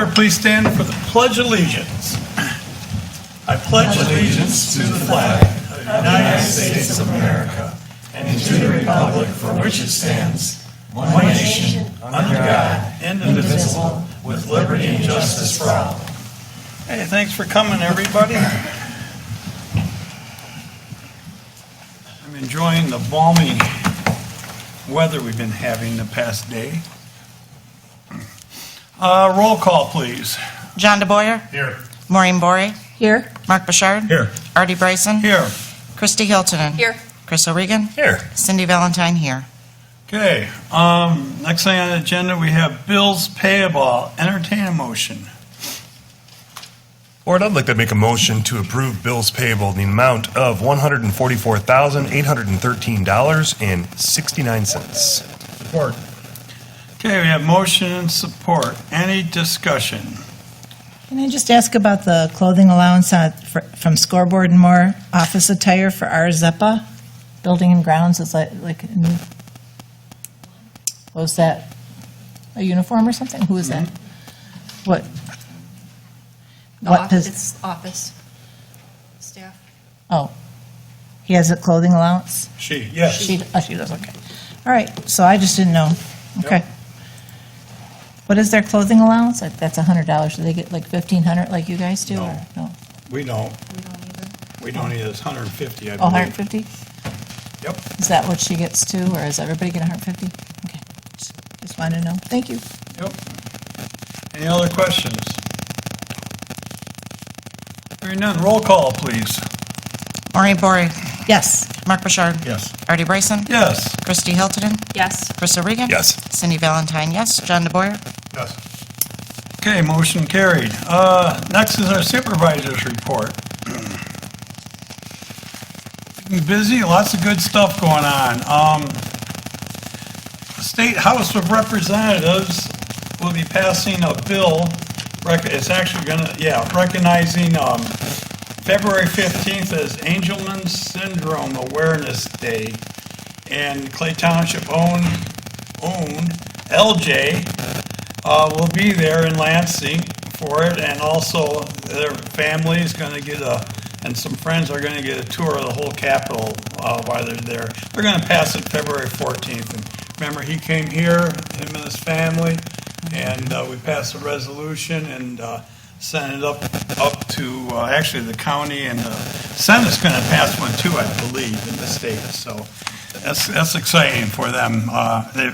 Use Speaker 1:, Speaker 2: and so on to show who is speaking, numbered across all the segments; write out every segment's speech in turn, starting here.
Speaker 1: order, please stand for the Pledge of Allegiance. I pledge allegiance to the flag of the United States of America and to the republic for which it stands, one nation, under God, indivisible, with liberty and justice for all. Hey, thanks for coming, everybody. I'm enjoying the balmy weather we've been having the past day. Roll call, please.
Speaker 2: John DeBoyer.
Speaker 1: Here.
Speaker 2: Maureen Borey.
Speaker 3: Here.
Speaker 2: Mark Bouchard.
Speaker 1: Here.
Speaker 2: Artie Bryson.
Speaker 1: Here.
Speaker 2: Christy Hiltonen.
Speaker 3: Here.
Speaker 2: Chris O'Regan.
Speaker 1: Here.
Speaker 2: Cindy Valentine here.
Speaker 1: Okay, next thing on the agenda, we have bills payable. Entertain a motion.
Speaker 4: Board, I'd like to make a motion to approve bills payable in the amount of $144,813.69.
Speaker 1: Support. Okay, we have motion and support. Any discussion?
Speaker 3: Can I just ask about the clothing allowance from Scoreboard and More office attire for our ZEPA building and grounds? It's like a new, was that a uniform or something? Who is that? What?
Speaker 5: It's office staff.
Speaker 3: Oh, he has a clothing allowance?
Speaker 1: Yes.
Speaker 3: She does, okay. All right, so I just didn't know. Okay.
Speaker 1: Yep.
Speaker 3: What is their clothing allowance? That's $100. Do they get like $1,500 like you guys do?
Speaker 1: No.
Speaker 3: Or no?
Speaker 1: We don't.
Speaker 5: We don't either.
Speaker 1: We don't either. It's 150, I
Speaker 3: Oh,
Speaker 1: believe.
Speaker 3: 150?
Speaker 1: Yep.
Speaker 3: Is that what she gets too, or does everybody get 150? Okay, just wanted to know. Thank you.
Speaker 1: Yep. Any other questions? Hearing none, roll call, please.
Speaker 2: Maureen Borey.
Speaker 3: Yes.
Speaker 2: Mark Bouchard.
Speaker 1: Yes.
Speaker 2: Artie Bryson.
Speaker 1: Yes.
Speaker 2: Christy Hiltonen.
Speaker 5: Yes.
Speaker 2: Chris O'Regan.
Speaker 4: Yes.
Speaker 2: Cindy Valentine, yes. John DeBoyer.
Speaker 1: Yes. Okay, motion carried. Next is our supervisors report. Busy, lots of good stuff going on. The State House of Representatives will be passing a bill. It's actually recognizing February 15th as Angelman Syndrome Awareness Day. And Clay Township owned LJ will be there in Lansing for it, and also their family is going to get and some friends are going to get a tour of the whole Capitol while they're there. They're going to pass it February 14th. And remember, he came here, him and his family, and we passed a resolution and sent it up to actually the county, and the Senate's going to pass one too, I believe, in the state. So that's exciting for them.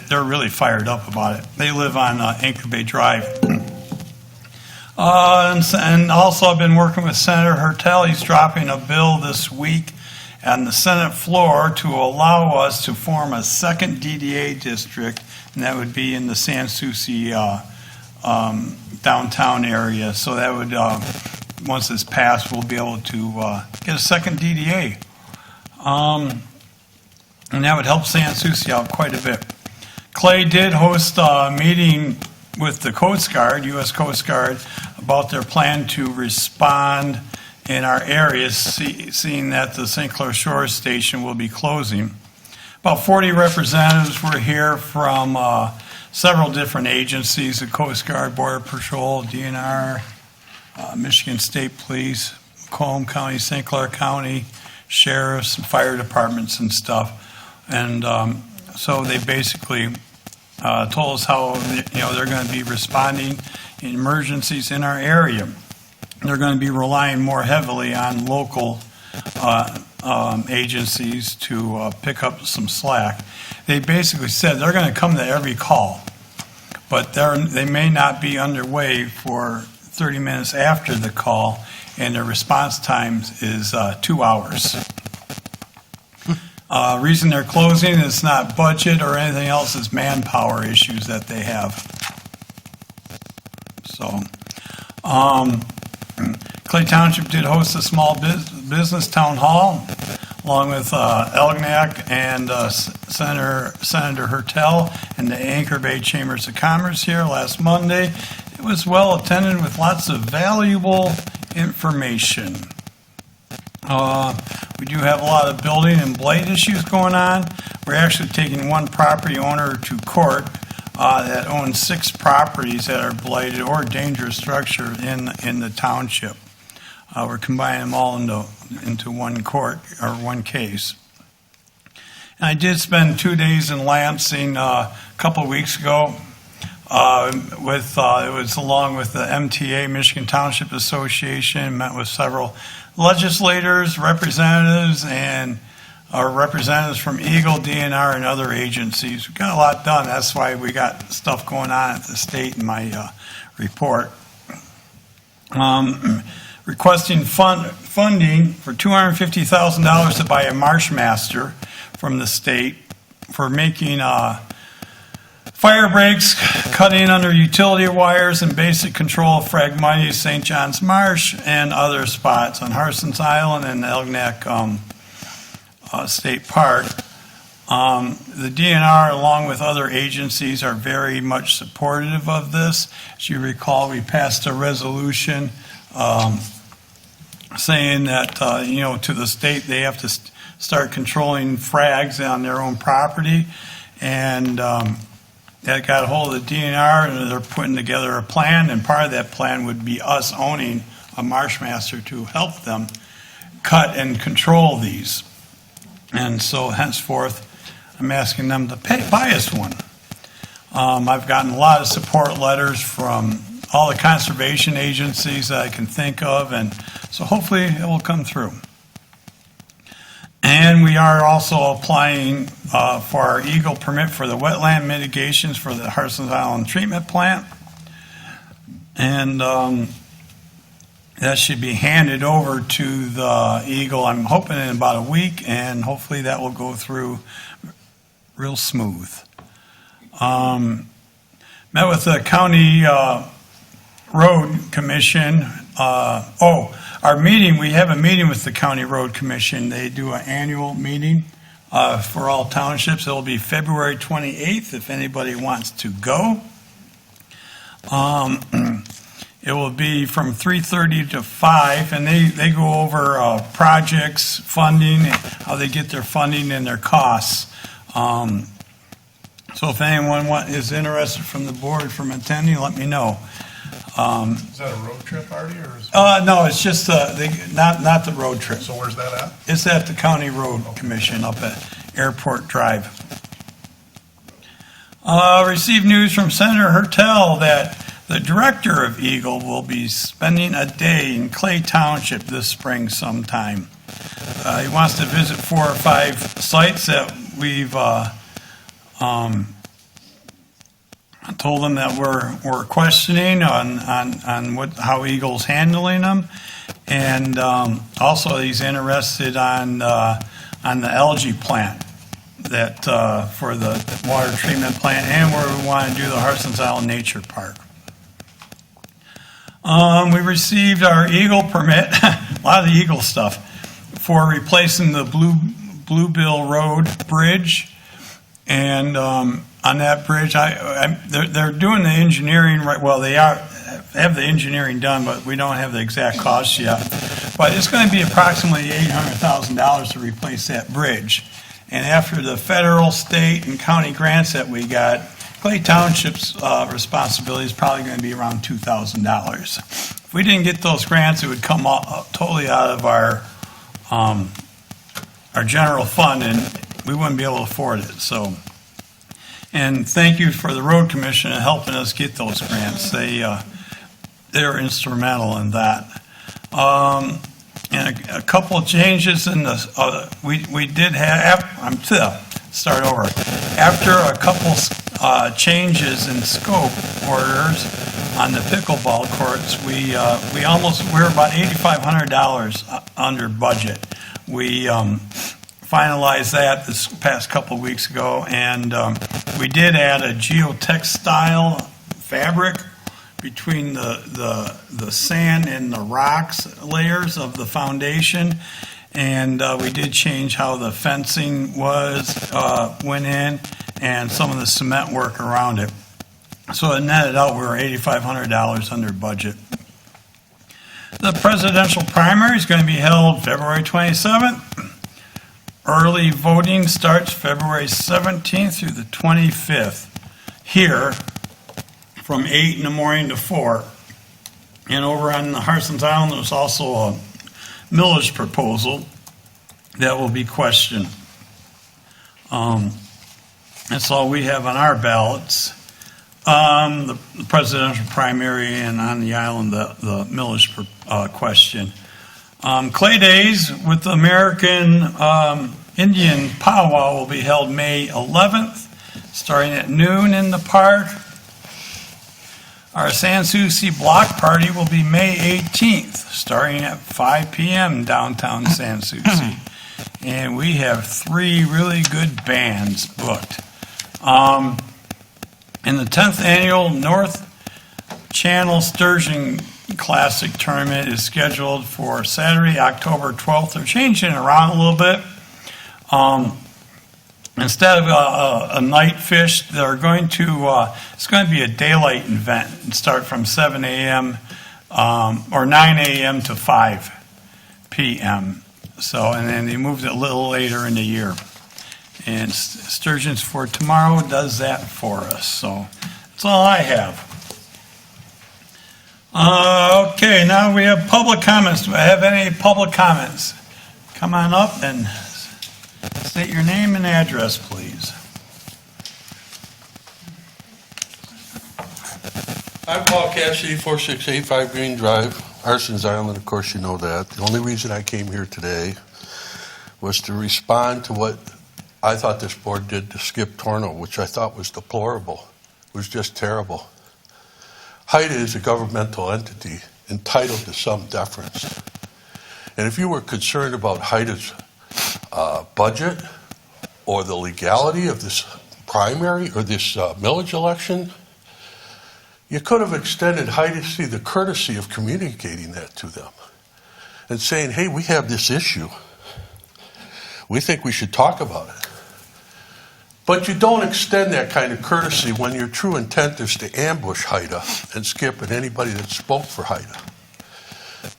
Speaker 1: They're really fired up about it. They live on Anchor Bay Drive. And also I've been working with Senator Hertel. He's dropping a bill this week on the Senate floor to allow us to form a second DDA district, and that would be in the Sans Souci downtown area. So that would, once it's passed, we'll be able to get a second DDA. And that would help Sans Souci out quite a bit. Clay did host a meeting with the Coast Guard, U.S. Coast Guard, about their plan to respond in our areas, seeing that the St Clair Shores Station will be closing. About 40 representatives were here from several different agencies: the Coast Guard, Border Patrol, DNR, Michigan State Police, Macomb County, St. Clair County, sheriffs, and fire departments and stuff. And so they basically told us how they're going to be responding in emergencies in our area. They're going to be relying more heavily on local agencies to pick up some slack. They basically said they're going to come to every call, but they may not be underway for 30 minutes after the call, and their response time is 2 hours. Reason they're closing is not budget or anything else, it's manpower issues that they have. So, Clay Township did host a small business town hall, along with Algonac and Senator Hertel and the Anchor Bay Chambers of Commerce here last Monday. It was well attended with lots of valuable information. We do have a lot of building and blight issues going on. We're actually taking one property owner to court that owns 6 properties that are blighted or dangerous structure in the township. We're combining them all into one court or one case. And I did spend 2 days in Lansing a couple of weeks ago. It was along with the MTA, Michigan Township Association, met with several legislators, representatives, and representatives from EGLE, DNR, and other agencies. We got a lot done. That's why we got stuff going on at the state in my report. Requesting funding for $250,000 to buy a Marsh Master from the state for making fire breaks, cutting under utility wires, and basic control of Pragmities, St. John's Marsh, and other spots on Harson's Island and Algonac State Park. The DNR, along with other agencies, are very much supportive of this. As you recall, we passed a resolution saying that, to the state, they have to start controlling frags on their own property. And that got a hold of the DNR, and they're putting together a plan, and part of that plan would be us owning a Marsh Master to help them cut and control these. And so henceforth, I'm asking them to buy us one. I've gotten a lot of support letters from all the conservation agencies that I can think of, and so hopefully it will come through. And we are also applying for our EGLE permit for the wetland mitigations for the Harson's Island treatment plant. And that should be handed over to the EGLE, I'm hoping in about a week, and hopefully that will go through real smooth. Met with the county road commission. Our meeting, we have a meeting with the County Road Commission. They do an annual meeting for all townships. It'll be February 28th if anybody wants to go. It will be from 3:30 to 5, and they go over projects, funding, how they get their funding and their costs. So if anyone is interested from the board from attending, let me know.
Speaker 4: Is that a road trip, Artie, or is
Speaker 1: No, it's just not the road trip.
Speaker 4: so where's that at?
Speaker 1: It's at the County Road Commission up at Airport Drive. Received news from Senator Hertel that the director of EGLE will be spending a day in Clay Township this spring sometime. He wants to visit 4 or 5 sites that we've told him that we're questioning on how EGLE's handling them, and also he's interested on the algae plant that for the water treatment plant, and where we want to do the Harson's Island Nature Park. We received our EGLE permit, a lot of the EGLE stuff, for replacing the Bluebill Rd Bridge, and on that bridge, they're doing the engineering right. Well, they have the engineering done, but we don't have the exact cost yet. But it's going to be approximately $800,000 to replace that bridge. And after the federal, state, and county grants that we got, Clay Township's responsibility is probably going to be around $2,000. If we didn't get those grants, it would come totally out of our general fund, and we wouldn't be able to afford it. So. And thank you for the Road Commission in helping us get those grants. They're instrumental in that. And a couple of changes in the, we did have, start over. After a couple changes in scope orders on the pickleball courts, we're about $8,500 under budget. We finalized that this past couple of weeks ago, and we did add a geotextile fabric between the sand and the rocks layers of the foundation, and we did change how the fencing went in, and some of the cement work around it. So it netted out, we were $8,500 under budget. The presidential primary is going to be held February 27th. Early voting starts February 17th through the 25th here from 8 in the morning to 4. And over on the Harson's Island, there's also a millage proposal that will be questioned. That's all we have on our ballots. The presidential primary, and on the island, the millage question. Clay Days with the American Indian Powwow will be held May 11th, starting at noon in the park. Our Sans Souci Block Party will be May 18th, starting at 5 p.m. downtown Sans Souci. And we have 3 really good bands booked. And the 10th annual North Channel Sturgeon Classic tournament is scheduled for Saturday, October 12th. They're changing it around a little bit. Instead of a night fish, they're going to, it's going to be a daylight event and start from 7 a.m. Or 9 a.m. to 5 p.m. So, and then they moved it a little later in the year. And Sturgeons for Tomorrow does that for us. So that's all I have. Okay, now we have public comments. Do I have any public comments? Come on up and state your name and address, please.
Speaker 6: I'm Paul Cassidy, 4685 Green Drive, Harson's Island. Of course, you know that. The only reason I came here today was to respond to what I thought this board did to Skip Torno, which I thought was deplorable. It was just terrible. HITA is a governmental entity entitled to some deference. And if you were concerned about HITA's budget or the legality of this primary or this millage election, you could have extended HITA the courtesy of communicating that to them and saying, hey, we have this issue. We think we should talk about it. But you don't extend that kind of courtesy when your true intent is to ambush HITA and Skip and anybody that spoke for HITA,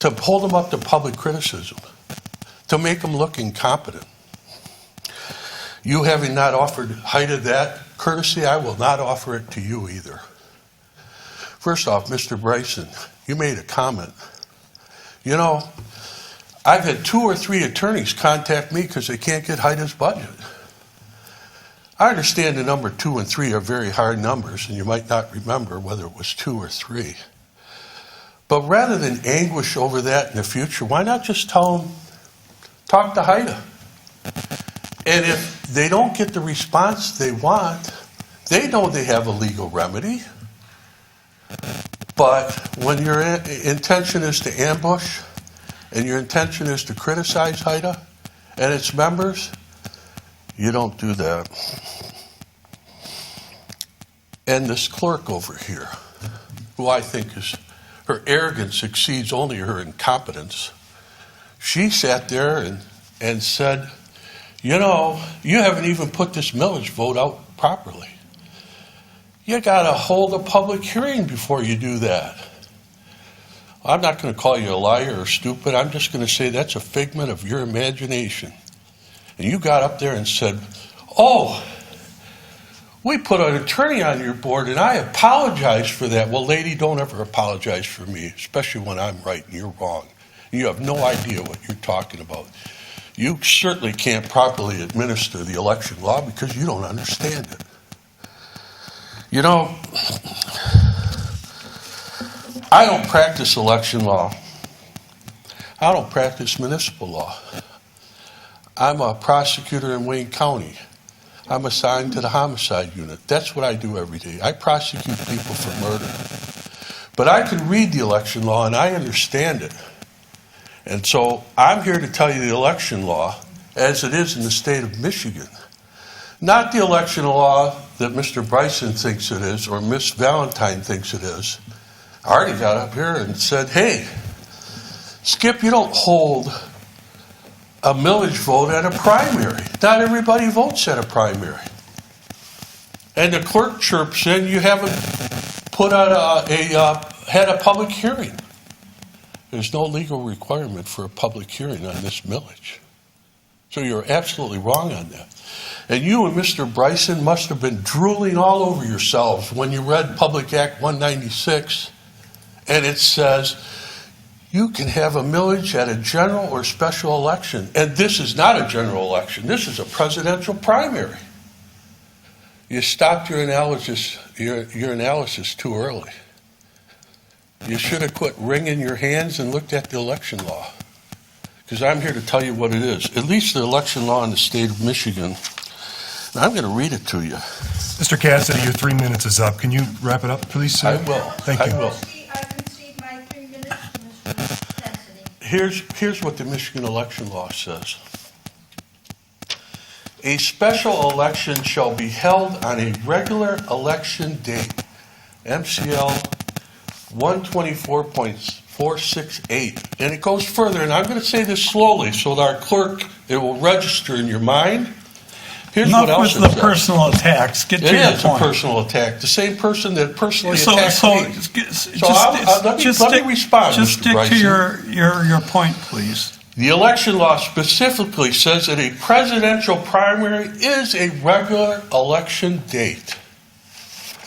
Speaker 6: to hold them up to public criticism, to make them look incompetent. You having not offered HITA that courtesy, I will not offer it to you either. First off, Mr. Bryson, you made a comment. You know, I've had 2 or 3 attorneys contact me because they can't get HITA's budget. I understand the number 2 and 3 are very hard numbers, and you might not remember whether it was 2 or 3. But rather than anguish over that in the future, why not just tell them, talk to HITA? And if they don't get the response they want, they know they have a legal remedy. But when your intention is to ambush, and your intention is to criticize HITA and its members, you don't do that. And this clerk over here, who I think is, her arrogance exceeds only her incompetence, she sat there and said, you know, you haven't even put this millage vote out properly. You got to hold a public hearing before you do that. I'm not going to call you a liar or stupid. I'm just going to say that's a figment of your imagination. And you got up there and said, oh, we put an attorney on your board and I apologize for that. Well, lady, don't ever apologize for me, especially when I'm right and you're wrong. You have no idea what you're talking about. You certainly can't properly administer the election law because you don't understand it. You know, I don't practice election law. I don't practice municipal law. I'm a prosecutor in Wayne County. I'm assigned to the homicide unit. That's what I do every day. I prosecute people for murder. But I can read the election law and I understand it. And so I'm here to tell you the election law as it is in the state of Michigan. Not the election law that Mr. Bryson thinks it is or Miss Valentine thinks it is. I already got up here and said, hey, Skip, you don't hold a millage vote at a primary. Not everybody votes at a primary. And the clerk chirps in, you haven't put out had a public hearing. There's no legal requirement for a public hearing on this millage. So you're absolutely wrong on that. And you and Mr. Bryson must have been drooling all over yourselves when you read Public Act 196, and it says you can have a millage at a general or special election. And this is not a general election. This is a presidential primary. You stopped your analysis too early. You should have quit wringing your hands and looked at the election law. Because I'm here to tell you what it is. At least the election law in the state of Michigan. And I'm going to read it to you.
Speaker 4: Mr. Cassidy, your 3 minutes is up. Can you wrap it up, please, sir?
Speaker 6: I will.
Speaker 4: Thank you.
Speaker 6: I will.
Speaker 7: I concede my 3 minutes to Mr. Cassidy.
Speaker 6: Here's what the Michigan election law says. A special election shall be held on a regular election date. MCL 124.468. And it goes further, and I'm going to say this slowly so that our clerk, it will register in your mind. Here's what
Speaker 1: Enough
Speaker 6: else
Speaker 1: with
Speaker 6: it
Speaker 1: the
Speaker 6: says.
Speaker 1: personal attacks. Get to
Speaker 6: It
Speaker 1: your
Speaker 6: is a
Speaker 1: point.
Speaker 6: personal attack. The same person that personally
Speaker 1: So,
Speaker 6: attacked
Speaker 1: so
Speaker 6: me.
Speaker 1: just,
Speaker 6: let me respond,
Speaker 1: Just
Speaker 6: Mr.
Speaker 1: stick to
Speaker 6: Bryson.
Speaker 1: your point, please.
Speaker 6: The election law specifically says that a presidential primary is a regular election date.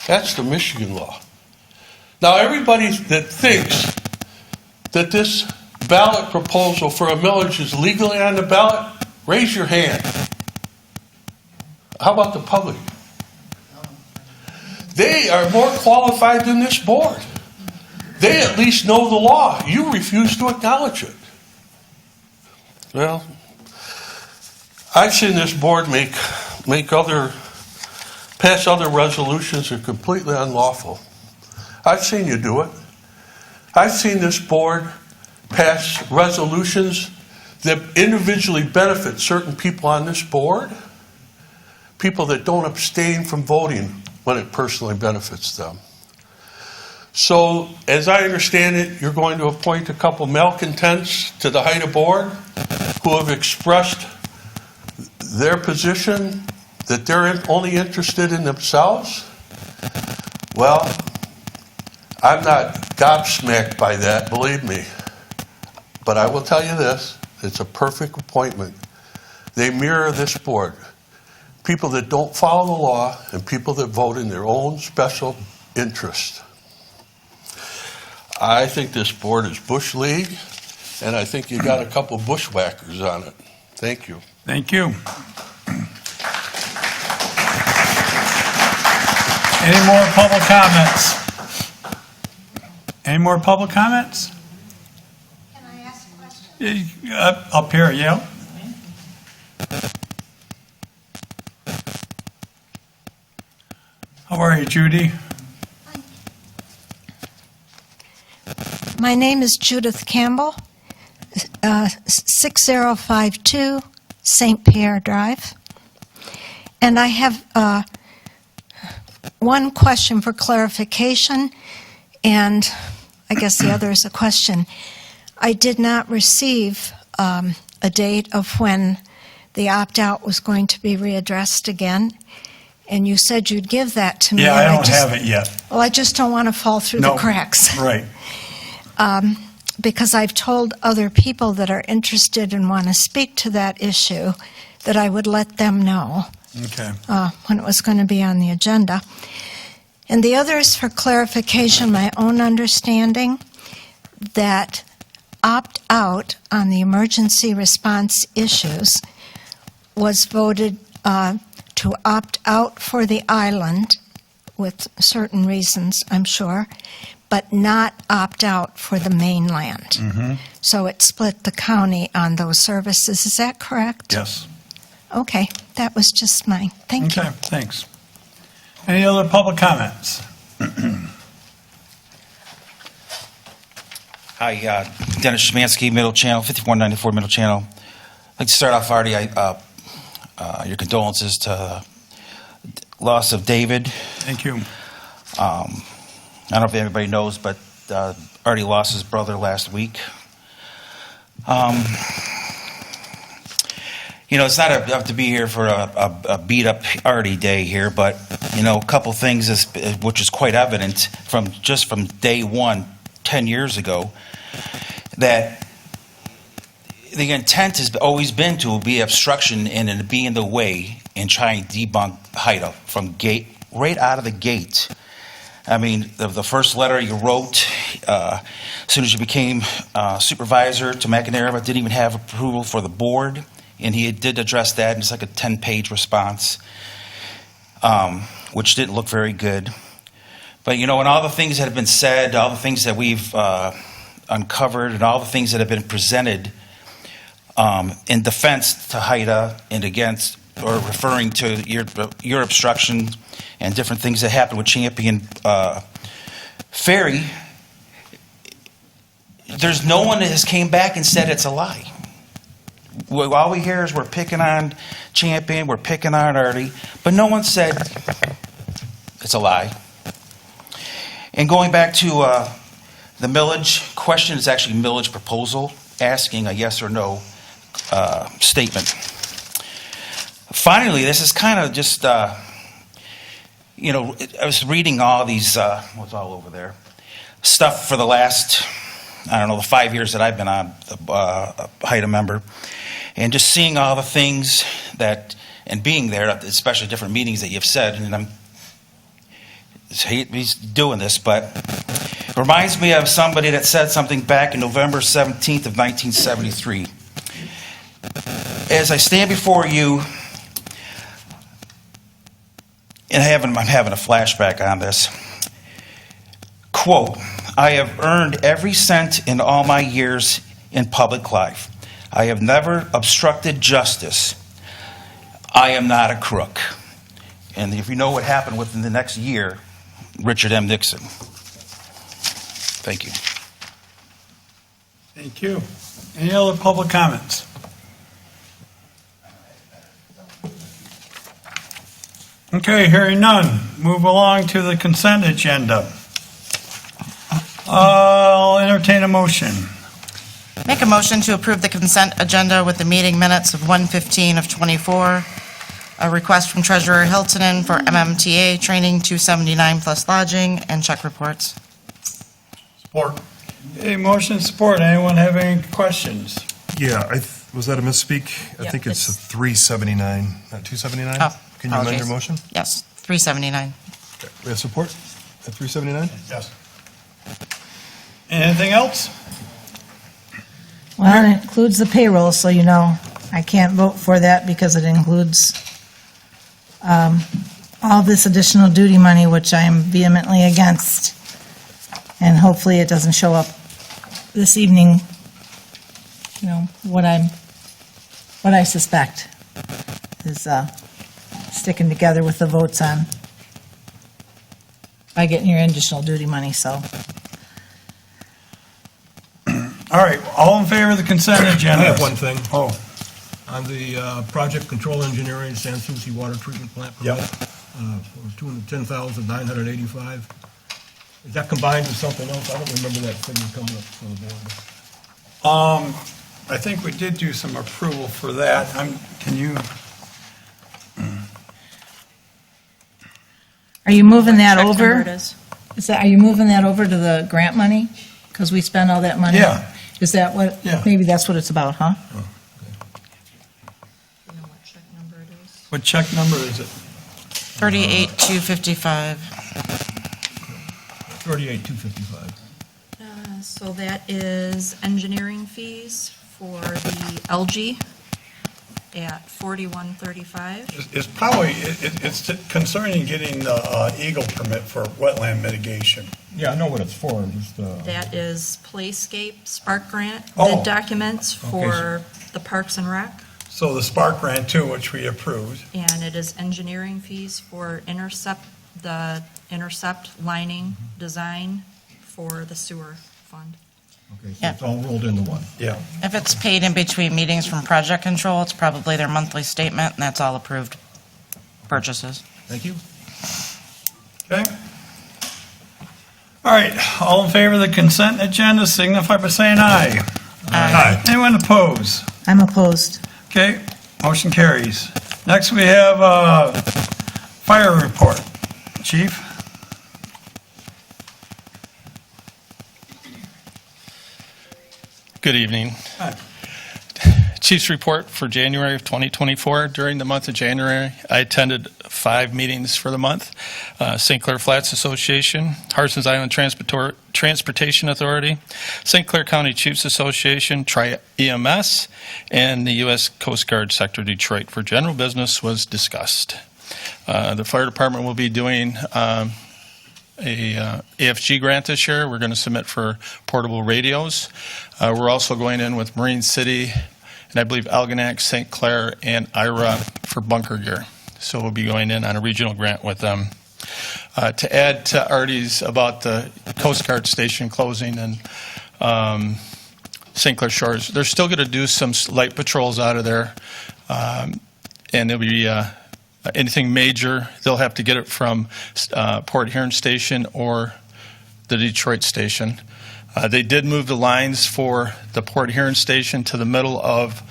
Speaker 6: That's the Michigan law. Now, everybody that thinks that this ballot proposal for a millage is legally on the ballot, raise your hand. How about the public? They are more qualified than this board. They at least know the law. You refuse to acknowledge it. Well, I've seen this board pass other resolutions that are completely unlawful. I've seen you do it. I've seen this board pass resolutions that individually benefit certain people on this board, people that don't abstain from voting when it personally benefits them. So, as I understand it, you're going to appoint a couple malcontents to the HITA board who have expressed their position that they're only interested in themselves. Well, I'm not gobsmacked by that, believe me. But I will tell you this, it's a perfect appointment. They mirror this board. People that don't follow the law and people that vote in their own special interest. I think this board is Bush League, and I think you got a couple bushwhackers on it. Thank you.
Speaker 1: Thank you. Any more public comments? Any more public comments?
Speaker 7: Can I ask a question?
Speaker 1: Up here, yeah. How are you, Judy?
Speaker 7: My name is Judith Campbell, 6052 St. Pierre Drive. And I have one question for clarification, and I guess the other is a question. I did not receive a date of when the opt-out was going to be readdressed again, and you said you'd give that to me.
Speaker 1: Yeah, I
Speaker 7: and
Speaker 1: don't have it yet.
Speaker 7: Well, I just don't want to fall through
Speaker 1: No.
Speaker 7: the cracks.
Speaker 1: Right.
Speaker 7: Because I've told other people that are interested and want to speak to that issue that I would let them know
Speaker 1: Okay.
Speaker 7: when it was going to be on the agenda. And the other is for clarification, my own understanding that opt-out on the emergency response issues was voted to opt out for the island with certain reasons, I'm sure, but not opt out for the mainland.
Speaker 1: Mm-hmm.
Speaker 7: So it split the county on those services. Is that correct?
Speaker 1: Yes.
Speaker 7: Okay, that was just mine. Thank you.
Speaker 1: Okay, thanks. Any other public comments?
Speaker 8: Hi, Dennis Szymanski, Middle Channel, 5194 Middle Channel. I'd like to start off, Artie, your condolences to the loss of David.
Speaker 1: Thank you.
Speaker 8: I don't know if everybody knows, but Artie lost his brother last week. It's not enough to be here for a beat-up Artie day here, but, a couple things which is quite evident from day one, 10 years ago, that the intent has always been to be obstruction and to be in the way and try and debunk HITA from right out of the gate. I mean, the first letter you wrote, as soon as you became supervisor to McNair, didn't even have approval for the board, and he did address that, and it's like a 10-page response, which didn't look very good. But, and all the things that have been said, all the things that we've uncovered, and all the things that have been presented in defense to HITA and against, or referring to your obstruction and different things that happened with Champion Ferry, there's no one that has came back and said it's a lie. All we hear is we're picking on Champion, we're picking on Artie, but no one said it's a lie. And going back to the millage question, is actually millage proposal, asking a yes or no statement. Finally, this is kind of just, I was reading all these, what's all over there, stuff for the last, the 5 years that I've been on a HITA member, and just seeing all the things that, and being there, especially different meetings that you've said, and he's doing this, but it reminds me of somebody that said something back in November 17th of 1973. As I stand before you, and I'm having a flashback on this. Quote, I have earned every cent in all my years in public life. I have never obstructed justice. I am not a crook. And if you know what happened within the next year, Richard M. Nixon. Thank you.
Speaker 1: Thank you. Any other public comments? Okay, hearing none. Move along to the consent agenda. I'll entertain a motion.
Speaker 2: Make a motion to approve the consent agenda with the meeting minutes of 1:15 of '24, a request from Treasurer Hiltonen for MMTA training 279 plus lodging, and check reports.
Speaker 4: Support.
Speaker 1: Okay, motion support. Anyone have any questions?
Speaker 4: Yeah, was that a misspeak? I
Speaker 2: Yeah,
Speaker 4: think it's a
Speaker 2: it's-
Speaker 4: 379, not 279?
Speaker 2: Oh,
Speaker 4: Can you amend your
Speaker 2: apologies.
Speaker 4: motion?
Speaker 2: Yes, 379.
Speaker 4: Okay. We have support at 379?
Speaker 1: Yes. Anything else?
Speaker 3: Well, it includes the payroll, so you know, I can't vote for that because it includes all this additional duty money, which I am vehemently against. And hopefully it doesn't show up this evening, what I suspect is sticking together with the votes on by getting your additional duty money, so.
Speaker 1: All right, all in favor of the consent agenda?
Speaker 9: I have one thing.
Speaker 1: Oh,
Speaker 9: On the project control engineering, Sans Souci water treatment plant permit, for $210,985. Is that combined with something else? I don't remember that figure coming up from the board.
Speaker 1: I think we did do some approval for that. Can you?
Speaker 3: Are you moving that
Speaker 5: Check number
Speaker 3: over?
Speaker 5: it is.
Speaker 3: Are you moving that over to the grant money? Because we spent all that money?
Speaker 1: Yeah.
Speaker 3: Is that what,
Speaker 1: Yeah.
Speaker 3: maybe that's what it's about, huh?
Speaker 5: You know what check number it is?
Speaker 1: What check number is it?
Speaker 2: 38,255.
Speaker 9: 38,255.
Speaker 5: So that is engineering fees for the algae at $41.35.
Speaker 1: It's probably, it's concerning getting the EGLE permit for wetland mitigation.
Speaker 9: Yeah, I know what it's for, just,
Speaker 5: That is Playscape Spark Grant
Speaker 1: Oh.
Speaker 5: bid documents for the Parks and Rec.
Speaker 1: So the Spark grant too, which we approved.
Speaker 5: And it is engineering fees for the intercept lining design for the sewer fund.
Speaker 9: okay, so
Speaker 2: Yeah.
Speaker 9: it's all rolled into one.
Speaker 1: Yeah.
Speaker 2: If it's paid in between meetings from project control, it's probably their monthly statement, and that's all approved purchases.
Speaker 9: Thank you.
Speaker 1: Okay. All right, all in favor of the consent agenda signify by saying aye.
Speaker 4: Aye.
Speaker 1: Anyone opposed?
Speaker 3: I'm opposed.
Speaker 1: Okay, motion carries. Next, we have fire report. Chief?
Speaker 10: Good evening.
Speaker 1: Hi.
Speaker 10: Chief's report for January of 2024. During the month of January, I attended 5 meetings for the month. St. Clair Flats Association, Harson's Island Transportation Authority, St. Clair County Chiefs Association, Tri-EMS, and the U.S. Coast Guard Sector Detroit for general business was discussed. The fire department will be doing a AFG grant this year. We're going to submit for portable radios. We're also going in with Marine City, and I believe Algonac, St. Clair, and IRA for bunker gear. So we'll be going in on a regional grant with them. To add to Artie's about the Coast Guard station closing and St. Clair Shores, they're still going to do some light patrols out of there, and there'll be anything major, they'll have to get it from Port Huron Station or the Detroit Station. They did move the lines for the Port Huron Station to the middle of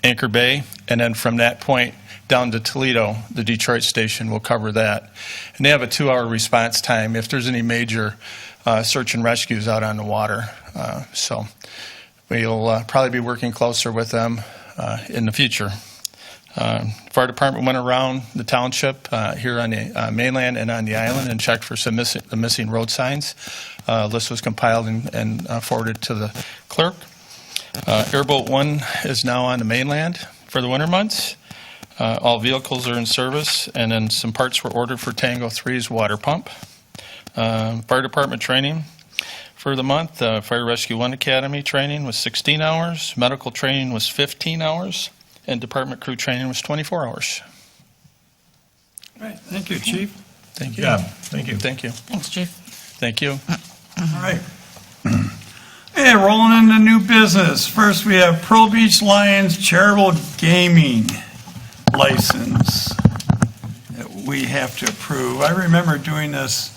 Speaker 10: Anchor Bay, and then from that point down to Toledo, the Detroit Station will cover that. And they have a 2-hour response time if there's any major search and rescues out on the water. So we'll probably be working closer with them in the future. Fire department went around the township here on the mainland and on the island and checked for some missing road signs. List was compiled and forwarded to the clerk. Airboat 1 is now on the mainland for the winter months. All vehicles are in service, and then some parts were ordered for Tango 3's water pump. Fire department training for the month. Fire Rescue 1 Academy training was 16 hours. Medical training was 15 hours. And department crew training was 24 hours.
Speaker 1: All right, thank you, Chief.
Speaker 10: Thank you.
Speaker 9: Yeah, thank you.
Speaker 10: Thank you.
Speaker 2: Thanks, Chief.
Speaker 10: Thank you.
Speaker 1: All right. Hey, rolling into new business. First, we have Pearl Beach Lions Charitable Gaming license that we have to approve. I remember doing this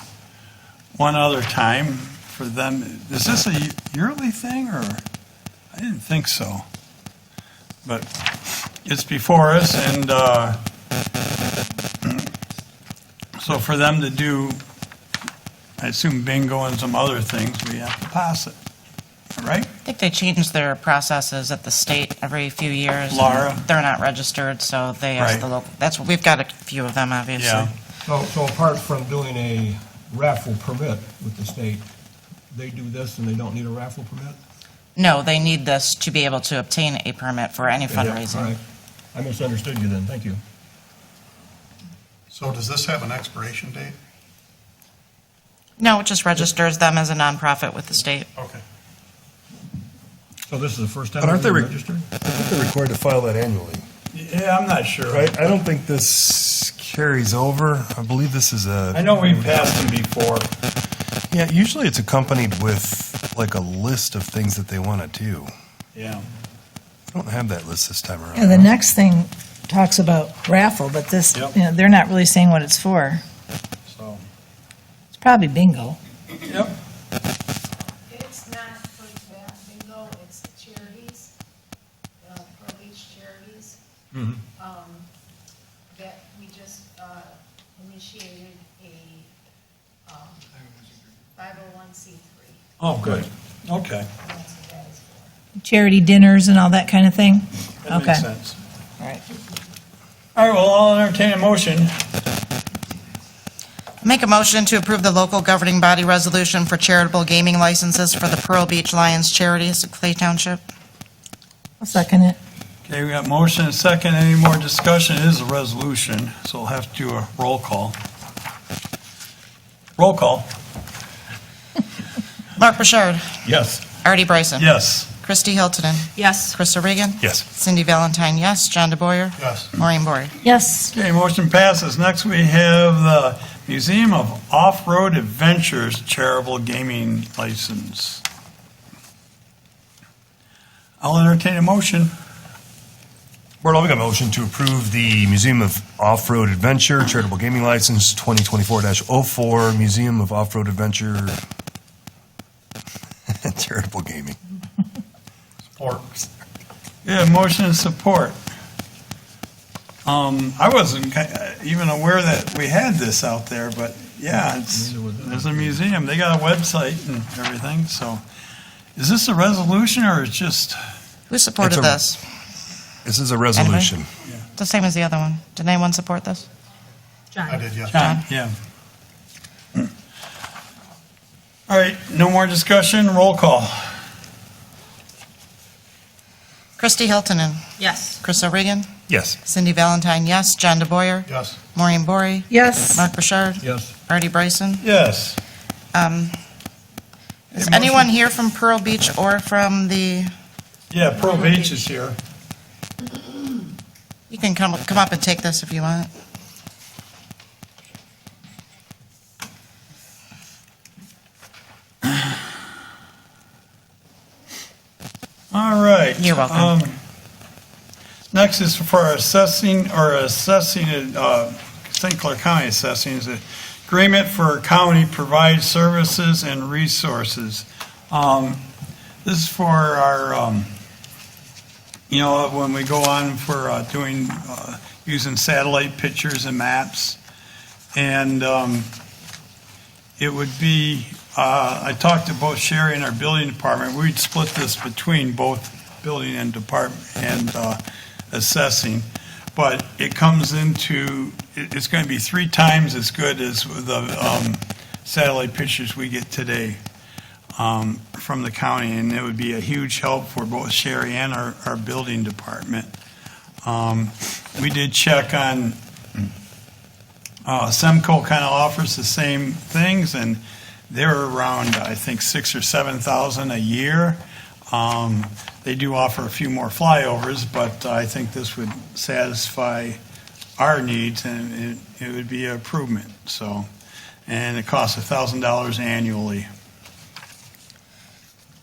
Speaker 1: one other time for them. Is this a yearly thing, or? I didn't think so. But it's before us, and so for them to do, I assume, bingo and some other things, we have to pass it. All right?
Speaker 2: I think they changed their processes at the state every few years.
Speaker 1: Laura?
Speaker 2: They're not registered, so they ask
Speaker 1: Right.
Speaker 2: the local, that's, we've got a few of them, obviously.
Speaker 1: Yeah.
Speaker 9: So apart from doing a raffle permit with the state, they do this and they don't need a raffle permit?
Speaker 2: No, they need this to be able to obtain a permit for any
Speaker 9: All
Speaker 2: fundraising.
Speaker 9: right. I misunderstood you then, thank you.
Speaker 11: So does this have an expiration date?
Speaker 2: No, it just registers them as a nonprofit with the state.
Speaker 11: Okay.
Speaker 9: So this is the first time
Speaker 4: But aren't
Speaker 9: they're
Speaker 4: they
Speaker 9: registered?
Speaker 4: They're required to file that annually,
Speaker 1: Yeah, I'm not sure.
Speaker 4: right? I don't think this carries over. I believe this is
Speaker 1: I know we've passed them before.
Speaker 4: Yeah, usually it's accompanied with like a list of things that they want to do.
Speaker 1: Yeah.
Speaker 4: I don't have that list this time around.
Speaker 3: Yeah, the next thing talks about raffle, but this,
Speaker 1: Yep.
Speaker 3: they're not really saying what it's for.
Speaker 1: So,
Speaker 3: It's probably bingo.
Speaker 1: yep.
Speaker 12: It's not for that bingo, it's the charities, Pearl Beach charities. That we just initiated a 501c3.
Speaker 1: Oh, good. Okay.
Speaker 12: That's what that is for.
Speaker 3: Charity dinners and all that kind of thing?
Speaker 1: That
Speaker 3: Okay.
Speaker 1: makes sense.
Speaker 3: All right.
Speaker 1: All right, well, I'll entertain a motion.
Speaker 2: Make a motion to approve the local governing body resolution for charitable gaming licenses for the Pearl Beach Lions charities at Clay Township.
Speaker 3: I'll second it.
Speaker 1: Okay, we got motion and second. Any more discussion? It is a resolution, so we'll have to do a roll call. Roll call.
Speaker 2: Mark Bouchard.
Speaker 9: Yes.
Speaker 2: Artie Bryson.
Speaker 1: Yes.
Speaker 2: Christy Hiltonen.
Speaker 5: Yes.
Speaker 2: Krista Regan.
Speaker 4: Yes.
Speaker 2: Cindy Valentine, yes. John DeBoyer.
Speaker 11: Yes.
Speaker 2: Maureen Bory.
Speaker 3: Yes.
Speaker 1: Okay, motion passes. Next, we have the Museum of Off-Road Adventures Charitable Gaming License. I'll entertain a motion.
Speaker 4: Board, I'll make a motion to approve the Museum of Off-Road Adventure Charitable Gaming License 2024-04, Museum of Off-Road Adventure Charitable Gaming.
Speaker 11: Support.
Speaker 1: Yeah, motion and support. I wasn't even aware that we had this out there, but yeah, there's a museum. They got a website and everything, so. Is this a resolution or it's just,
Speaker 2: Who supported
Speaker 4: It's a-
Speaker 2: this?
Speaker 4: This is a resolution.
Speaker 2: The same as the other one. Did anyone support this?
Speaker 11: I did, yes.
Speaker 1: John, yeah. All right, no more discussion, roll call.
Speaker 2: Christy Hiltonen.
Speaker 5: Yes.
Speaker 2: Chris O'Regan.
Speaker 4: Yes.
Speaker 2: Cindy Valentine, yes. John DeBoyer.
Speaker 11: Yes.
Speaker 2: Maureen Bory.
Speaker 3: Yes.
Speaker 2: Mark Bouchard.
Speaker 9: Yes.
Speaker 2: Artie Bryson.
Speaker 1: Yes.
Speaker 2: Is anyone here from Pearl Beach or from the,
Speaker 1: Yeah, Pearl Beach is here.
Speaker 2: you can come up and take this if you want.
Speaker 1: All right.
Speaker 2: You're welcome.
Speaker 1: Next is for our assessing, St. Clair County assessing, is an agreement for county provide services and resources. This is for our, when we go on for doing, using satellite pictures and maps. And it would be, I talked to both Sherry and our building department. We'd split this between both building and department and assessing. But it comes into, it's going to be 3 times as good as the satellite pictures we get today from the county. And it would be a huge help for both Sherry and our building department. We did check on, Semco kind of offers the same things, and they're around, I think, 6,000 or 7,000 a year. They do offer a few more flyovers, but I think this would satisfy our needs, and it would be an improvement. So, and it costs $1,000 annually.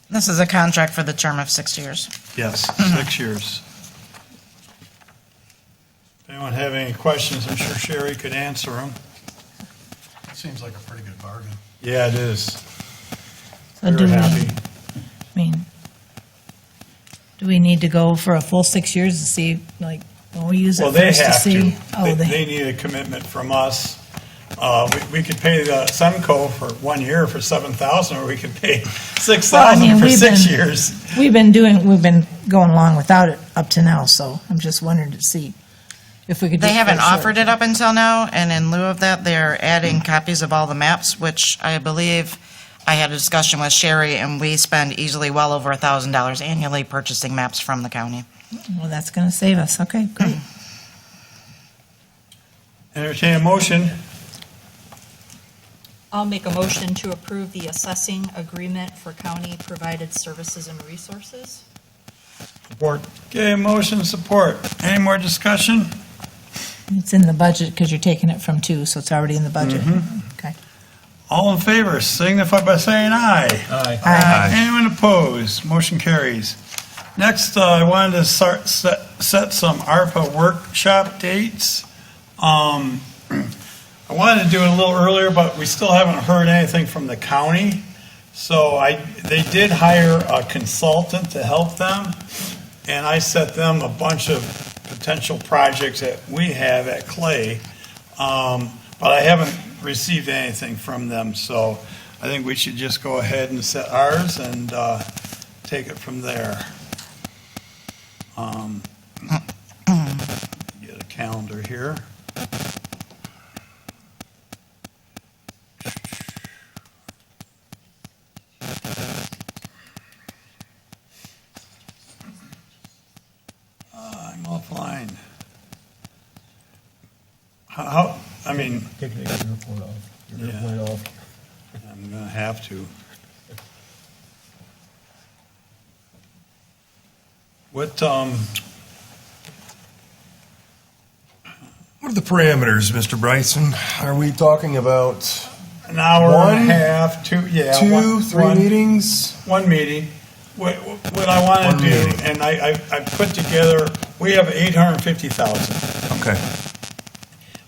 Speaker 2: This is a contract for the term of 6 years.
Speaker 1: Yes, 6 years. If anyone have any questions, I'm sure Sherry could answer them.
Speaker 11: Seems like a pretty good bargain.
Speaker 1: Yeah, it is.
Speaker 3: So do
Speaker 1: We're
Speaker 3: we,
Speaker 1: happy.
Speaker 3: do we need to go for a full 6 years to see, like, when we use
Speaker 1: Well,
Speaker 3: it
Speaker 1: they
Speaker 3: first to
Speaker 1: have
Speaker 3: see?
Speaker 1: to.
Speaker 3: Oh,
Speaker 1: They need a commitment from us. We could pay the Semco for 1 year for $7,000, or we could pay $6,000 for 6 years.
Speaker 3: We've been going along without it up to now, so I'm just wondering to see if we could.
Speaker 2: They haven't offered it up until now, and in lieu of that, they're adding copies of all the maps, which I believe I had a discussion with Sherry, and we spend easily well over $1,000 annually purchasing maps from the county.
Speaker 3: Well, that's going to save us. Okay, great.
Speaker 1: Entertain a motion.
Speaker 5: I'll make a motion to approve the assessing agreement for county-provided services and resources.
Speaker 1: Support. Okay, motion support. Any more discussion?
Speaker 3: It's in the budget because you're taking it from 2, so it's already in the budget. Okay.
Speaker 1: All in favor, signify by saying aye.
Speaker 9: Aye.
Speaker 3: Aye.
Speaker 1: Anyone opposed? Motion carries. Next, I wanted to set some ARPA workshop dates. I wanted to do it a little earlier, but we still haven't heard anything from the county. So they did hire a consultant to help them, and I set them a bunch of potential projects that we have at Clay, but I haven't received anything from them. So I think we should just go ahead and set ours and take it from there. Get a calendar here. I'm offline. I mean,
Speaker 9: Take the airport off. Your
Speaker 1: Yeah.
Speaker 9: airplane off.
Speaker 1: I'm gonna have to. What
Speaker 4: What are the parameters, Mr. Bryson? Are we talking about
Speaker 1: an hour
Speaker 4: One,
Speaker 1: and a half, two, yeah.
Speaker 4: 2, 3
Speaker 1: one-
Speaker 4: meetings?
Speaker 1: One meeting. What I want
Speaker 4: One
Speaker 1: to do,
Speaker 4: meeting.
Speaker 1: and I put together, we have 850,000.
Speaker 4: Okay.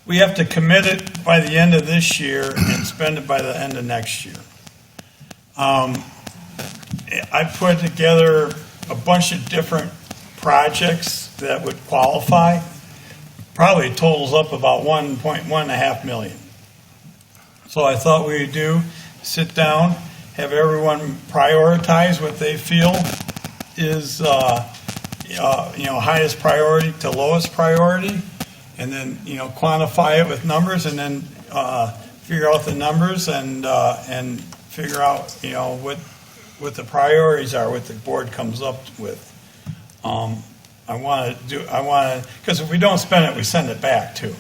Speaker 1: We have to commit it by the end of this year and spend it by the end of next year. I put together a bunch of different projects that would qualify. Probably totals up about 1.5 million. So I thought we would do, sit down, have everyone prioritize what they feel is highest priority to lowest priority, and then, quantify it with numbers, and then figure out the numbers and figure out, what the priorities are, what the board comes up with. Because if we don't spend it, we send it back too.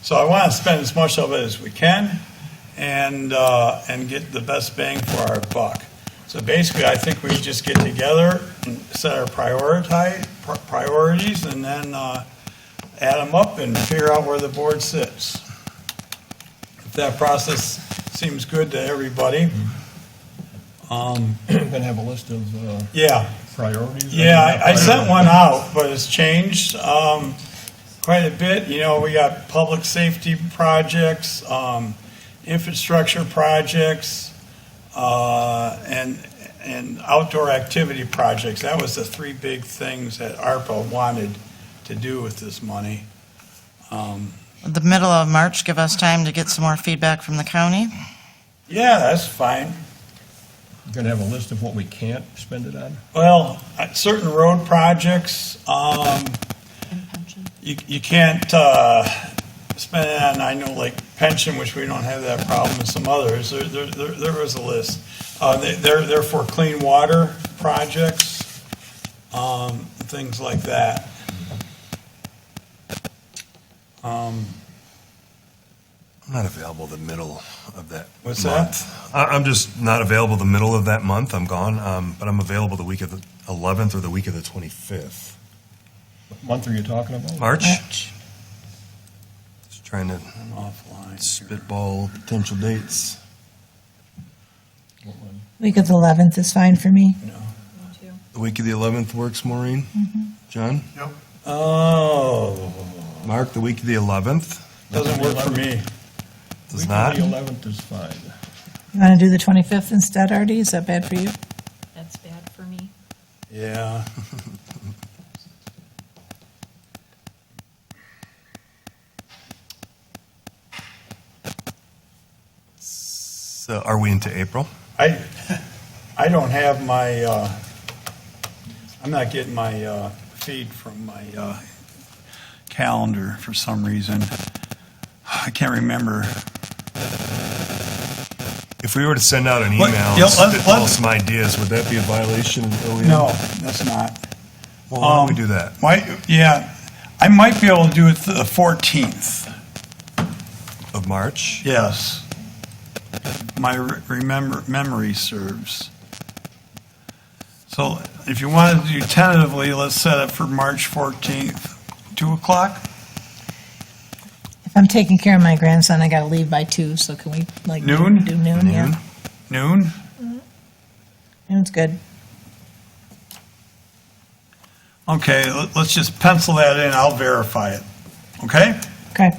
Speaker 1: So I want to spend as much of it as we can and get the best bang for our buck. So basically, I think we just get together and set our priorities and then add them up and figure out where the board sits. If that process seems good to everybody.
Speaker 9: Going to have a list of priorities?
Speaker 1: Yeah, I sent one out, but it's changed quite a bit. We got public safety projects, infrastructure projects, and outdoor activity projects. That was the three big things that ARPA wanted to do with this money.
Speaker 2: The middle of March, give us time to get some more feedback from the county.
Speaker 1: Yeah, that's fine.
Speaker 9: You're going to have a list of what we can't spend it on?
Speaker 1: Well, certain road projects, you can't spend it on, I know, like pension, which we don't have that problem, and some others. There was a list. They're for clean water projects, things like that.
Speaker 4: I'm not available the middle of that
Speaker 1: What's
Speaker 4: month. I'm just not available the middle of that month. I'm gone, but I'm available the week of the 11th or the week of the 25th.
Speaker 9: What month are you talking about?
Speaker 4: March? Just trying to
Speaker 1: I'm offline.
Speaker 4: spitball potential dates.
Speaker 3: Week of the 11th is fine for me.
Speaker 4: The week of the 11th works, Maureen? John?
Speaker 11: Yep.
Speaker 1: Oh,
Speaker 4: Mark, the week of the 11th?
Speaker 1: doesn't work for me.
Speaker 4: Does
Speaker 9: Week
Speaker 4: not?
Speaker 9: of the 11th is fine.
Speaker 3: You want to do the 25th instead, Artie? Is that bad for you?
Speaker 5: That's bad for me.
Speaker 1: Yeah.
Speaker 4: So are we into April?
Speaker 1: I don't have my, I'm not getting my feed from my calendar for some reason. I can't remember.
Speaker 4: If we were to send out an email
Speaker 1: Yeah,
Speaker 4: and spitball some ideas, would that be a violation of OEM?
Speaker 1: No, that's not.
Speaker 4: Well, why don't we do that?
Speaker 1: I might be able to do it the 14th.
Speaker 4: Of March?
Speaker 1: Yes. My memory serves. So if you want to do tentatively, let's set it for March 14th, 2 o'clock?
Speaker 3: If I'm taking care of my grandson, I got to leave by 2, so can we, like,
Speaker 1: Noon?
Speaker 3: do noon? Yeah.
Speaker 1: Noon?
Speaker 3: Noon's good.
Speaker 1: Okay, let's just pencil that in. I'll verify it. Okay?
Speaker 3: Okay.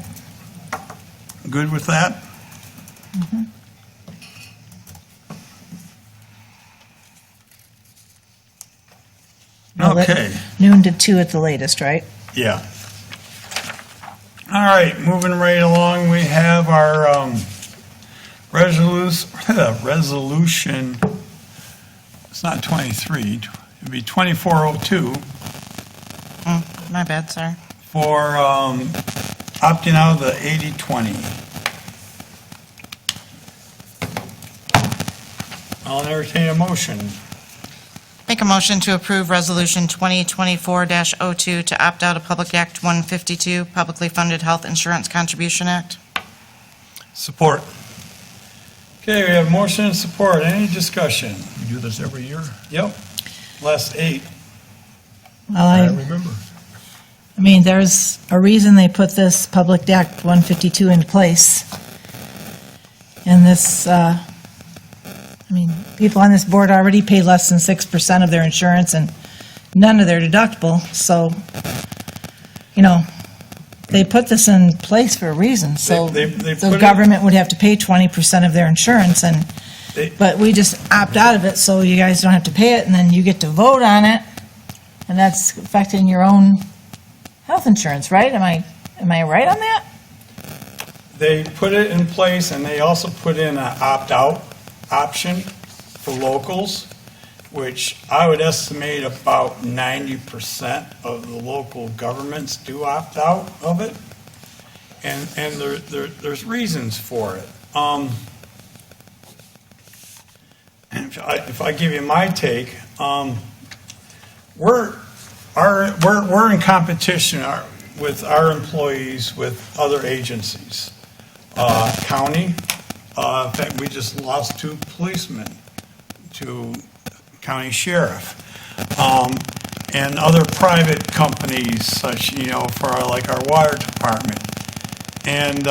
Speaker 1: Good with that? Okay.
Speaker 3: Noon to 2 at the latest, right?
Speaker 1: Yeah. All right, moving right along, we have our resolution, it's not 23, it'd be 2402
Speaker 2: My bad, sir.
Speaker 1: for opting out of the 80/20. I'll entertain a motion.
Speaker 2: Make a motion to approve Resolution 2024-02 to opt out of Public Act 152, Publicly Funded Health Insurance Contribution Act.
Speaker 4: Support.
Speaker 1: Okay, we have motion and support. Any discussion?
Speaker 9: You do this every year?
Speaker 1: Yep. Last 8.
Speaker 3: Well,
Speaker 9: I remember.
Speaker 3: I mean, there's a reason they put this Public Act 152 in place. And this, people on this board already pay less than 6% of their insurance and none of their deductible, so, they put this in place for a reason, so
Speaker 1: They
Speaker 3: the
Speaker 1: put it-
Speaker 3: government would have to pay 20% of their insurance, but we just opt out of it, so you guys don't have to pay it, and then you get to vote on it, and that's affecting your own health insurance, right? Am I right on that?
Speaker 1: They put it in place, and they also put in an opt-out option for locals. which I would estimate about 90% of the local governments do opt out of it. And there's reasons for it. If I give you my take, we're in competition with our employees with other agencies. County, in fact, we just lost 2 policemen to county sheriff, and other private companies such, for like our water department. And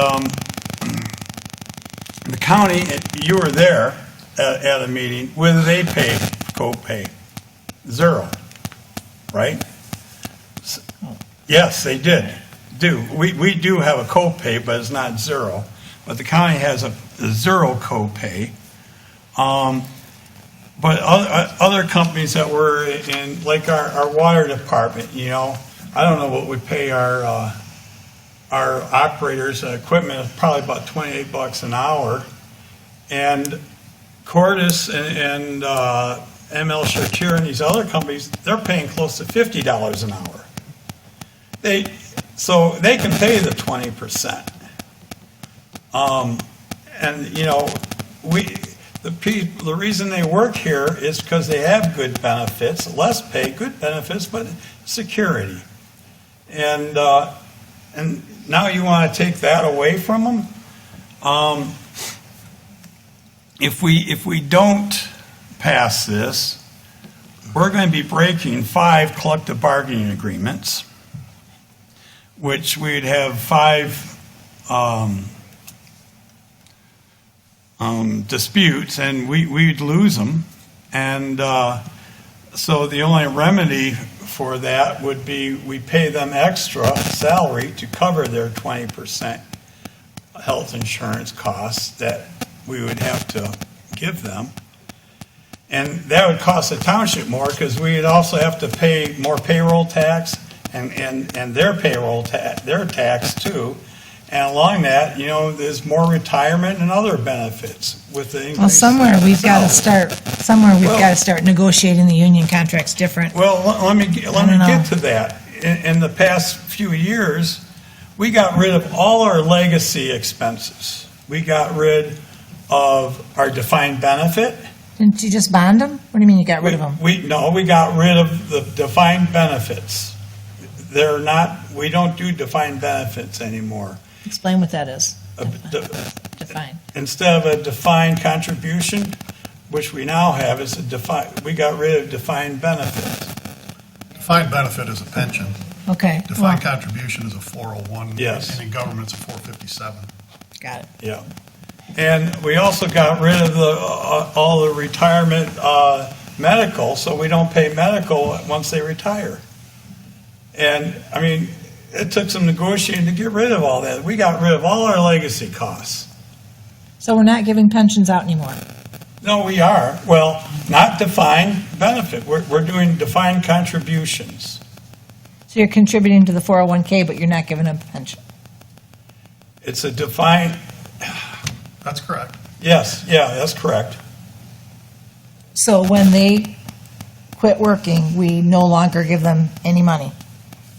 Speaker 1: the county, you were there at a meeting, what do they pay, co-pay? 0, right? Yes, they do. We do have a co-pay, but it's not 0. But the county has a 0 co-pay. But other companies that were in, like our water department, I don't know what we pay our operators and equipment, probably about $28 an hour. And Cordis and ML Shakir and these other companies, they're paying close to $50 an hour. So they can pay the 20%. The reason they work here is because they have good benefits, less pay, good benefits, but security. And now you want to take that away from them? If we don't pass this, we're going to be breaking 5 collective bargaining agreements, which we'd have 5 disputes, and we'd lose them. And so the only remedy for that would be we pay them extra salary to cover their 20% health insurance costs that we would have to give them. And that would cost the township more because we'd also have to pay more payroll tax and their payroll their tax too. And along that, there's more retirement and other benefits with the increase.
Speaker 3: Well, somewhere we've got to start negotiating the union contracts different.
Speaker 1: Well, let me get to that. In the past few years, we got rid of all our legacy expenses. We got rid of our defined benefit.
Speaker 3: Didn't you just bond them? What do you mean you got rid of them?
Speaker 1: We got rid of the defined benefits. We don't do defined benefits anymore.
Speaker 3: Explain what that is. Define.
Speaker 1: Instead of a defined contribution, which we now have, we got rid of defined benefits.
Speaker 11: Defined benefit is a pension.
Speaker 3: Okay.
Speaker 11: Defined contribution is a 401.
Speaker 1: Yes.
Speaker 11: And in government, it's a 457.
Speaker 3: Got it.
Speaker 1: Yeah. And we also got rid of all the retirement medical, so we don't pay medical once they retire. And, it took some negotiating to get rid of all that. We got rid of all our legacy costs.
Speaker 3: So we're not giving pensions out anymore?
Speaker 1: No, we are. Well, not defined benefit. We're doing defined contributions.
Speaker 3: So you're contributing to the 401k, but you're not giving them a pension?
Speaker 1: It's a defined...
Speaker 11: That's correct.
Speaker 1: Yes, yeah, that's correct.
Speaker 3: So when they quit working, we no longer give them any money?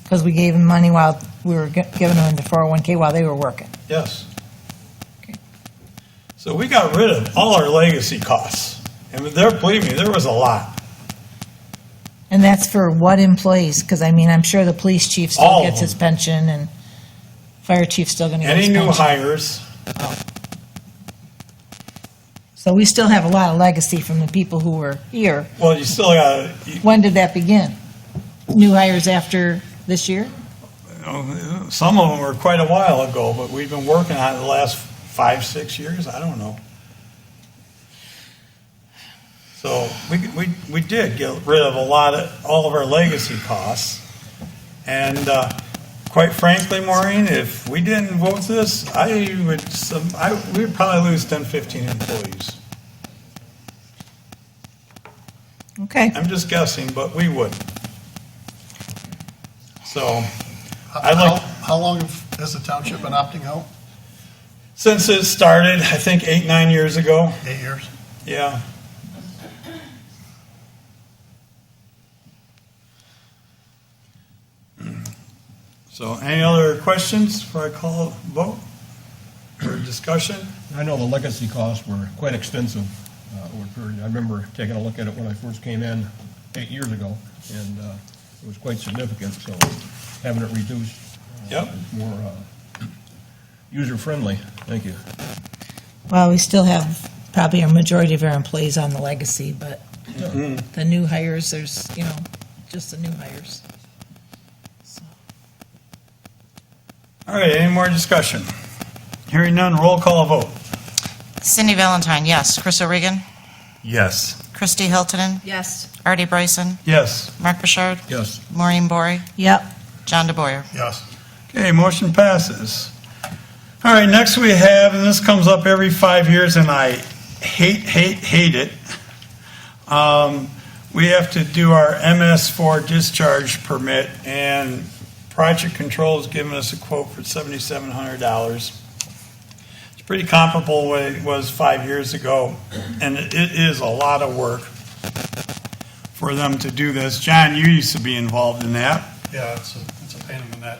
Speaker 3: Because we gave them money while we were giving them the 401k while they were working?
Speaker 1: Yes.
Speaker 3: Okay.
Speaker 1: So we got rid of all our legacy costs. And believe me, there was a lot.
Speaker 3: And that's for what employees? Because, I'm sure the police chief
Speaker 1: All
Speaker 3: still
Speaker 1: of
Speaker 3: gets his
Speaker 1: them.
Speaker 3: pension, and fire chief's still going to get his
Speaker 1: Any
Speaker 3: pension.
Speaker 1: new hires,
Speaker 3: So we still have a lot of legacy from the people who were here.
Speaker 1: well, you still got
Speaker 3: When did that begin? New hires after this year?
Speaker 1: some of them were quite a while ago, but we've been working on it the last 5-6 years. I don't know. So we did get rid of all of our legacy costs. And quite frankly, Maureen, if we didn't vote this, we'd probably lose 10, 15 employees.
Speaker 3: Okay.
Speaker 1: I'm just guessing, but we would. So,
Speaker 11: How long has the township been opting out?
Speaker 1: since it started, I think 8, 9 years ago,
Speaker 11: 8 years?
Speaker 1: yeah. So any other questions before I call a vote or discussion?
Speaker 9: I know the legacy costs were quite extensive over a period. I remember taking a look at it when I first came in 8 years ago, and it was quite significant, so having it reduced
Speaker 1: Yep.
Speaker 9: is more user-friendly. Thank you.
Speaker 3: Well, we still have probably a majority of our employees on the legacy, but the new hires, there's, just the new hires. So.
Speaker 1: All right, any more discussion? Hearing none, roll call vote.
Speaker 2: Cindy Valentine, yes. Chris O'Regan.
Speaker 4: Yes.
Speaker 2: Christy Hiltonen.
Speaker 5: Yes.
Speaker 2: Artie Bryson.
Speaker 1: Yes.
Speaker 2: Mark Bouchard.
Speaker 9: Yes.
Speaker 2: Maureen Bory.
Speaker 3: Yep.
Speaker 2: John DeBoyer.
Speaker 11: Yes.
Speaker 1: Okay, motion passes. All right, next we have, and this comes up every 5 years, and I hate it. We have to do our MS-4 discharge permit, and Project Control has given us a quote for $7,700. It's pretty comparable to what it was 5 years ago, and it is a lot of work for them to do this. John, you used to be involved in that.
Speaker 11: Yeah, it's a pain in the neck.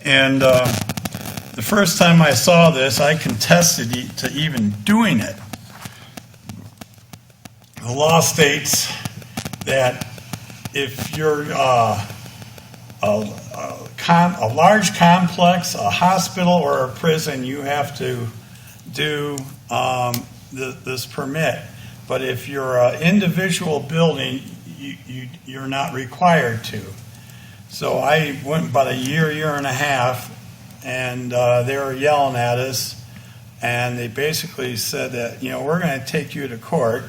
Speaker 1: And the first time I saw this, I contested to even doing it. The law states that if you're a large complex, a hospital, or a prison, you have to do this permit. But if you're an individual building, you're not required to. So I went about a year and a half, and they were yelling at us, and they basically said that, we're going to take you to court.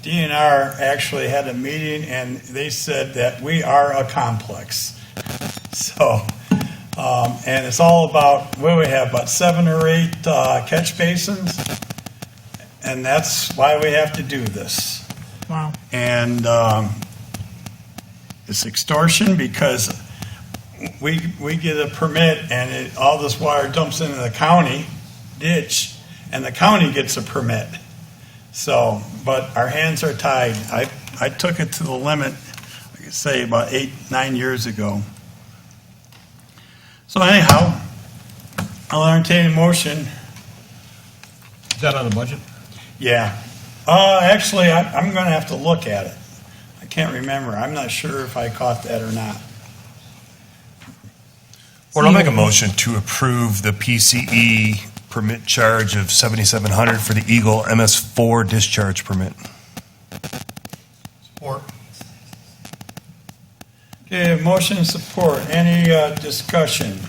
Speaker 1: DNR actually had a meeting, and they said that we are a complex. So, and it's all about, what do we have, about 7 or 8 catch basins? And that's why we have to do this.
Speaker 3: Wow.
Speaker 1: And it's extortion because we get a permit and all this water dumps into the county ditch, and the county gets a permit. So, but our hands are tied. I took it to the limit, I could say, about 8-9 years ago. So anyhow, I'll entertain a motion.
Speaker 9: Is that on the budget?
Speaker 1: Yeah. Actually, I'm going to have to look at it. I can't remember. I'm not sure if I caught that or not.
Speaker 4: Board, I'll make a motion to approve the PCE permit charge of $7,700 for the EGLE MS-4 discharge permit.
Speaker 11: Support.
Speaker 1: Okay, motion and support. Any discussion?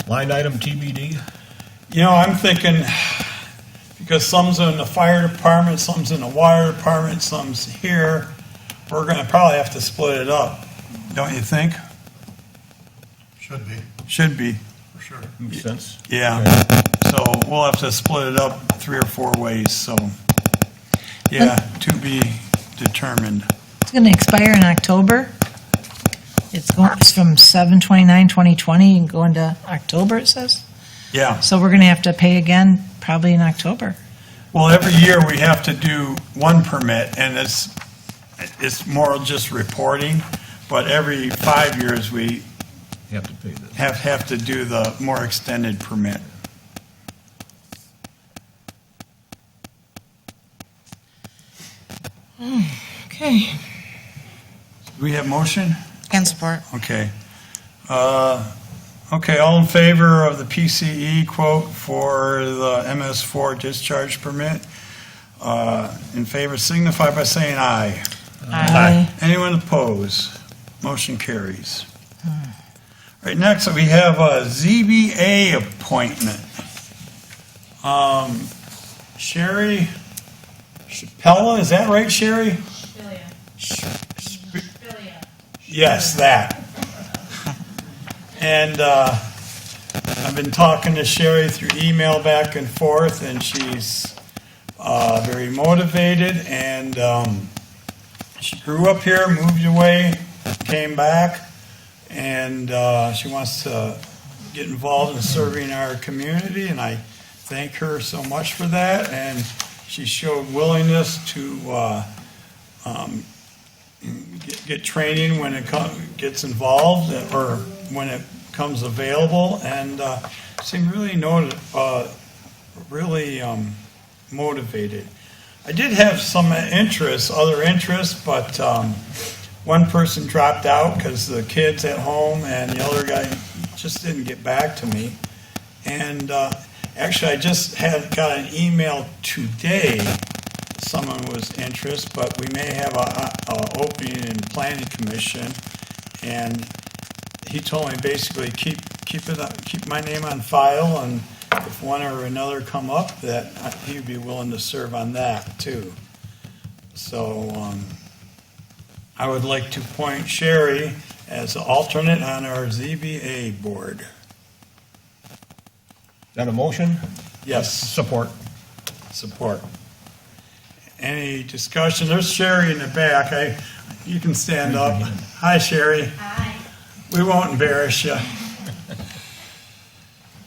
Speaker 9: Line item TBD?
Speaker 1: I'm thinking, because some's in the fire department, some's in the water department, some's here, we're going to probably have to split it up. Don't you think?
Speaker 11: Should be,
Speaker 1: Should be.
Speaker 11: for sure.
Speaker 9: Makes sense.
Speaker 1: Yeah. So we'll have to split it up 3 or 4 ways. So, yeah, to be determined.
Speaker 3: It's going to expire in October. It's from 7/29/2020 and going to October, it says.
Speaker 1: Yeah.
Speaker 3: So we're going to have to pay again probably in October.
Speaker 1: Well, every year we have to do one permit, and it's more just reporting. But every 5 years we
Speaker 9: You have to pay this.
Speaker 1: have to do the more extended permit.
Speaker 3: Okay.
Speaker 1: Do we have motion?
Speaker 2: And support.
Speaker 1: Okay. Okay, all in favor of the PCE quote for the MS-4 discharge permit? In favor signify by saying aye.
Speaker 3: Aye.
Speaker 1: Anyone opposed? Motion carries. All right, next we have a ZBA appointment. Sherry Shpilia, is that right, Sherry?
Speaker 12: Shpilia.
Speaker 1: Yes, that. And I've been talking to Sherry through email back and forth, and she's very motivated, and she grew up here, moved away, came back, and she wants to get involved in serving our community, and I thank her so much for that, and she showed willingness to get training when it gets involved, or when it comes available, and seemed really motivated. I did have some other interests, but one person dropped out because the kid's at home, and the other guy just didn't get back to me. And actually, I just got an email today. Someone was interested, but we may have a opening in planning commission, and he told me basically keep my name on file, and if one or another come up, that he'd be willing to serve on that too. So I would like to appoint Sherry as alternate on our ZBA board.
Speaker 9: Is that a motion?
Speaker 1: Yes.
Speaker 9: Support.
Speaker 1: Support. Any discussion? There's Sherry in the back. You can stand up. Hi, Sherry.
Speaker 12: Aye.
Speaker 1: We won't embarrass you.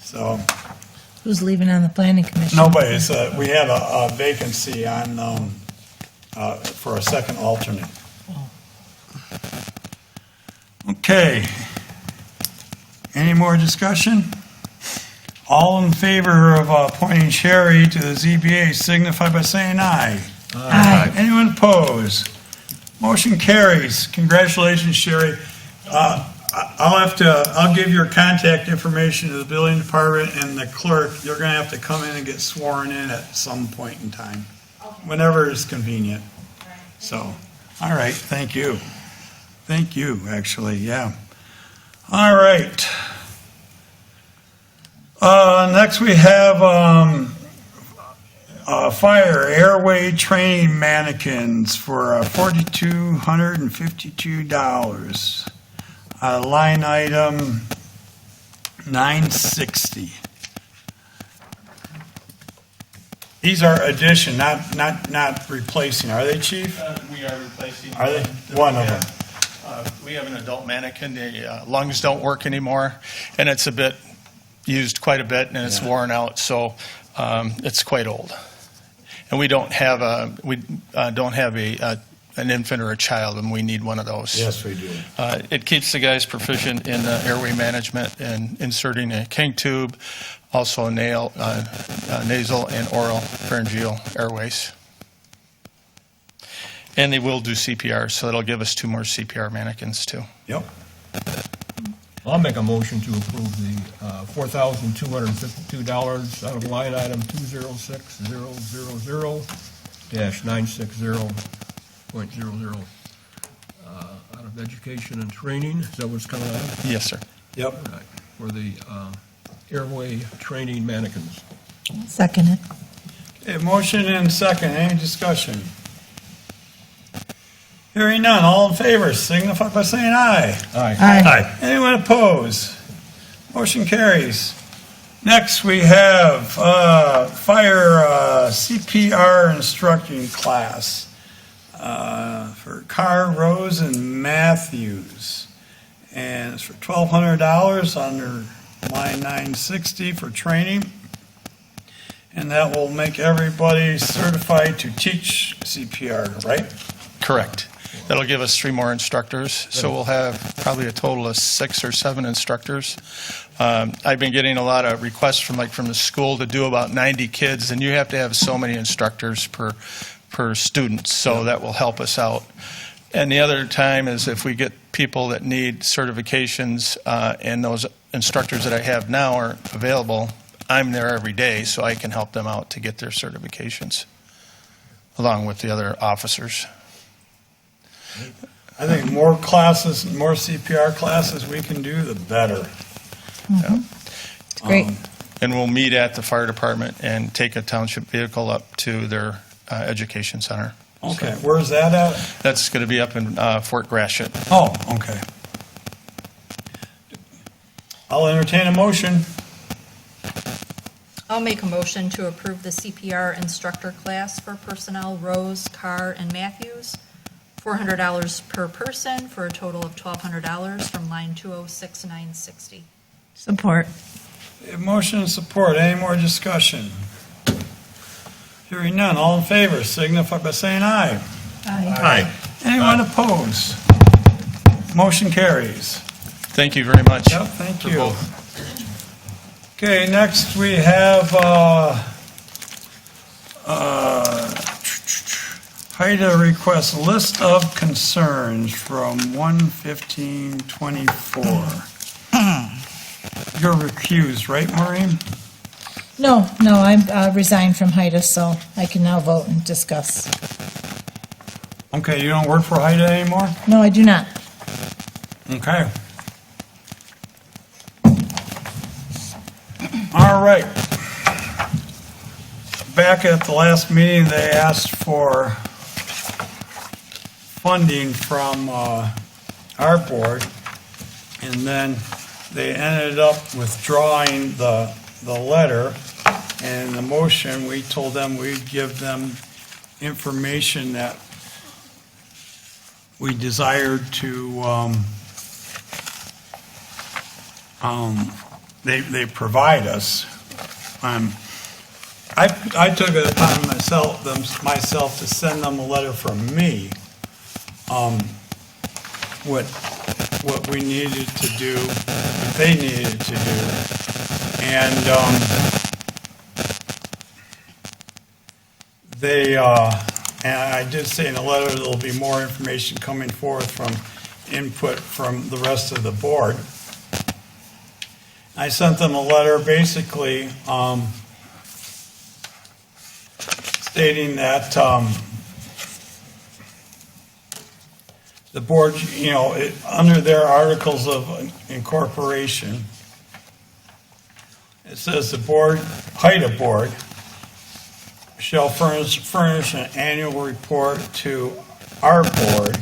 Speaker 1: So,
Speaker 3: Who's leaving on the planning commission?
Speaker 1: nobody's, we had a vacancy on, for a second alternate. Okay. Any more discussion? All in favor of appointing Sherry to the ZBA signify by saying aye.
Speaker 3: Aye.
Speaker 1: Anyone opposed? Motion carries. Congratulations, Sherry. I'll give your contact information to the building department and the clerk. You're gonna have to come in and get sworn in at some point in time, whenever is convenient. So, all right, thank you. Thank you, actually, yeah. All right. Next we have fire airway training mannequins for $4,252. Line item 960. These are addition, not replacing, are they, Chief?
Speaker 10: We are replacing.
Speaker 1: Are they? One of them.
Speaker 10: We have an adult mannequin. The lungs don't work anymore, and it's used quite a bit, and it's worn out, so it's quite old. And we don't have an infant or a child, and we need one of those.
Speaker 1: Yes, we do.
Speaker 10: It keeps the guys proficient in airway management and inserting a king tube, also nasal and oral pharyngeal airways. And they will do CPR, so that'll give us 2 more CPR mannequins too.
Speaker 1: Yep.
Speaker 9: I'll make a motion to approve the $4,252 out of line item 206-000-960.00 out of education and training. Is that what's coming out of?
Speaker 10: Yes, sir.
Speaker 1: Yep.
Speaker 9: Right, for the airway training mannequins.
Speaker 3: Second it.
Speaker 1: Okay, motion and second. Any discussion? Hearing none. All in favor signify by saying aye.
Speaker 3: Aye.
Speaker 1: Anyone opposed? Motion carries. Next, we have fire CPR instructing class for Carr, Rose, and Matthews. And it's for $1,200 under line 960 for training. And that will make everybody certified to teach CPR, right?
Speaker 10: Correct. That'll give us 3 more instructors, so we'll have probably a total of 6 or 7 instructors. I've been getting a lot of requests from the school to do about 90 kids, and you have to have so many instructors per student, so that will help us out. And the other time is if we get people that need certifications, and those instructors that I have now aren't available, I'm there every day, so I can help them out to get their certifications, along with the other officers.
Speaker 1: I think more classes, more CPR classes we can do, the better.
Speaker 3: It's great.
Speaker 10: And we'll meet at the fire department and take a township vehicle up to their education center.
Speaker 1: Okay, where's that at?
Speaker 10: That's going to be up in Fort Gratiot.
Speaker 1: Oh, okay. I'll entertain a motion.
Speaker 5: I'll make a motion to approve the CPR instructor class for personnel Rose, Carr, and Matthews, $400 per person for a total of $1,200 from line 206-960.
Speaker 3: Support.
Speaker 1: Motion and support. Any more discussion? Hearing none. All in favor signify by saying aye.
Speaker 3: Aye.
Speaker 1: Anyone opposed? Motion carries.
Speaker 10: Thank you very much.
Speaker 1: Yep, thank
Speaker 10: for
Speaker 1: you.
Speaker 10: both.
Speaker 1: Okay, next we have HITA request list of concerns from 1/15/24. You're recused, right, Maureen?
Speaker 3: No, I resigned from HITA, so I can now vote and discuss.
Speaker 1: Okay, you don't work for HITA anymore?
Speaker 3: No, I do not.
Speaker 1: Okay. All right. Back at the last meeting, they asked for funding from our board, and then they ended up withdrawing the letter, and the motion, we told them we'd give them information that we desired to, they provide us. I took it upon myself to send them a letter from me, what we needed to do, what they needed to do. And and I did say in the letter there'll be more information coming forth from input from the rest of the board. I sent them a letter basically stating that the board, under their articles of incorporation, it says the board, HITA board, shall furnish an annual report to our board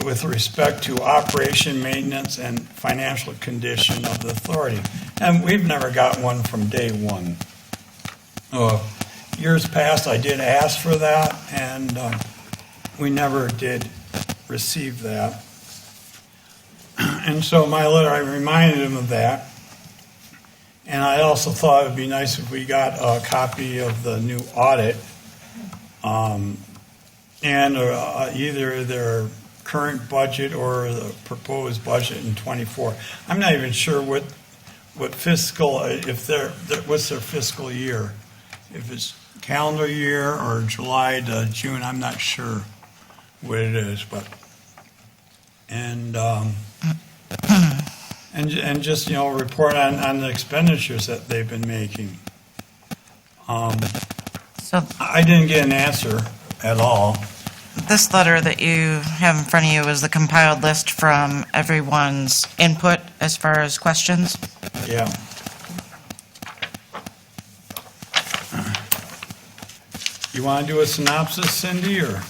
Speaker 1: with respect to operation, maintenance, and financial condition of the authority. And we've never got one from day one. Years past, I did ask for that, and we never did receive that. And so my letter, I reminded him of that. And I also thought it would be nice if we got a copy of the new audit and either their current budget or the proposed budget in '24. I'm not even sure what fiscal, what's their fiscal year. If it's calendar year or July to June, I'm not sure what it is, but, and just, report on the expenditures that they've been making.
Speaker 2: So
Speaker 1: I didn't get an answer at all.
Speaker 2: this letter that you have in front of you is the compiled list from everyone's input as far as questions.
Speaker 1: Yeah. You want to do a synopsis, Cindy, or?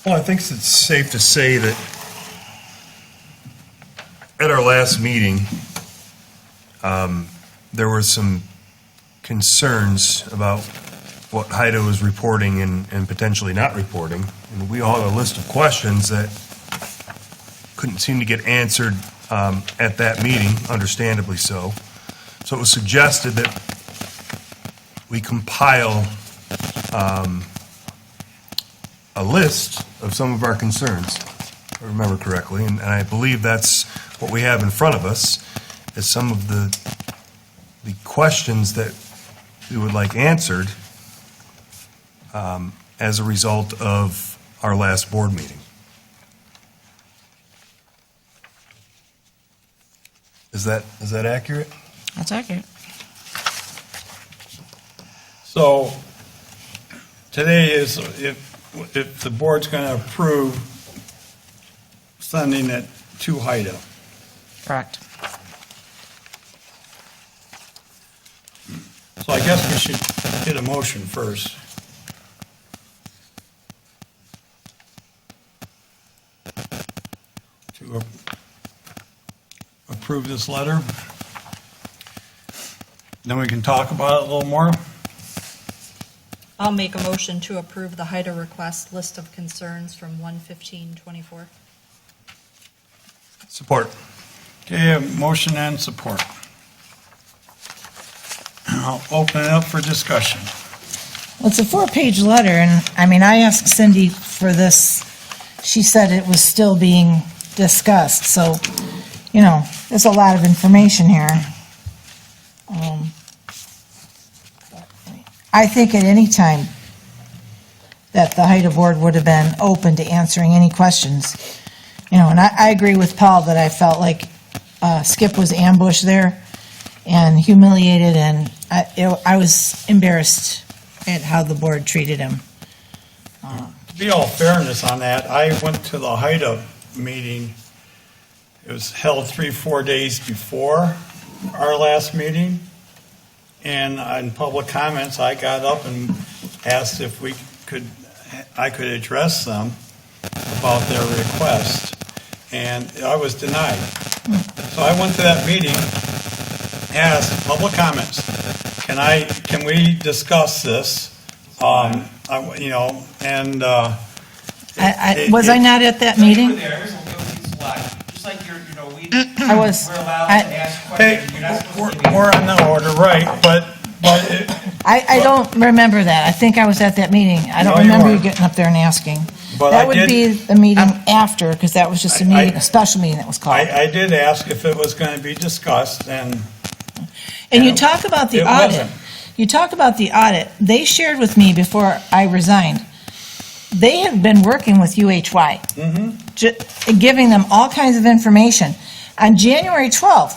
Speaker 4: Well, I think it's safe to say that at our last meeting, there were some concerns about what HITA was reporting and potentially not reporting. And we all had a list of questions that couldn't seem to get answered at that meeting, understandably so. So it was suggested that we compile a list of some of our concerns, if I remember correctly, and I believe that's what we have in front of us, is some of the questions that we would like answered as a result of our last board meeting. Is that accurate?
Speaker 2: That's accurate.
Speaker 1: So today is, if the board's going to approve sending it to HITA.
Speaker 2: Correct.
Speaker 1: So I guess we should get a motion first. To approve this letter. Then we can talk about it a little more.
Speaker 5: I'll make a motion to approve the HITA request list of concerns from 1/15/24.
Speaker 4: Support.
Speaker 1: Okay, a motion and support. I'll open it up for discussion.
Speaker 3: Well, it's a 4-page letter, and, I mean, I asked Cindy for this. She said it was still being discussed, so, you know, there's a lot of information here. I think at any time that the HITA board would have been open to answering any questions. You know, and I agree with Paul that I felt like Skip was ambushed there and humiliated, and I was embarrassed at how the board treated him.
Speaker 1: To be all fairness on that, I went to the HITA meeting. It was held 3-4 days before our last meeting. And in public comments, I got up and asked if I could address them about their request. And I was denied. So I went to that meeting, asked public comments. Can we discuss this? You know, and
Speaker 3: Was I not at that meeting?
Speaker 8: Just like you're, you know,
Speaker 3: I was.
Speaker 8: we're allowed to ask
Speaker 1: Hey,
Speaker 8: questions. You're not supposed to
Speaker 1: we're on the order, right, but
Speaker 3: I don't remember that. I think I was at that meeting. I don't
Speaker 1: No, you
Speaker 3: remember you
Speaker 1: weren't.
Speaker 3: getting up there and asking.
Speaker 1: But
Speaker 3: That
Speaker 1: I
Speaker 3: would
Speaker 1: did-
Speaker 3: be the meeting after, because that was just a meeting, a special meeting that was called.
Speaker 1: I did ask if it was going to be discussed, and
Speaker 3: And you talk about the
Speaker 1: It
Speaker 3: audit.
Speaker 1: wasn't.
Speaker 3: You talk about the audit. They shared with me before I resigned. They have been working with UHY, giving them all kinds of information. On January 12th,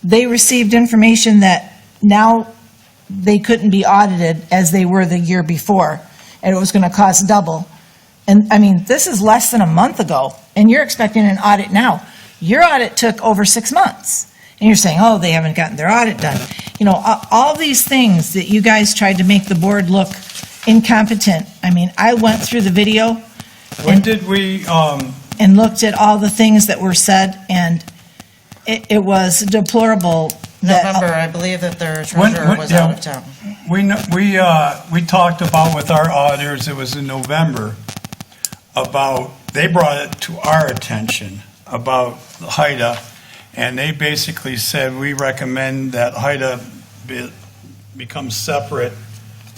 Speaker 3: they received information that now they couldn't be audited as they were the year before, and it was going to cost double. And, I mean, this is less than a month ago, and you're expecting an audit now. Your audit took over 6 months, and you're saying, oh, they haven't gotten their audit done. You know, all these things that you guys tried to make the board look incompetent. I mean, I went through the video
Speaker 1: when did we,
Speaker 3: and looked at all the things that were said, and it was deplorable.
Speaker 2: November, I believe that their treasurer was out of town.
Speaker 1: we talked about with our auditors, it was in November, they brought it to our attention about HITA, and they basically said, we recommend that HITA become separate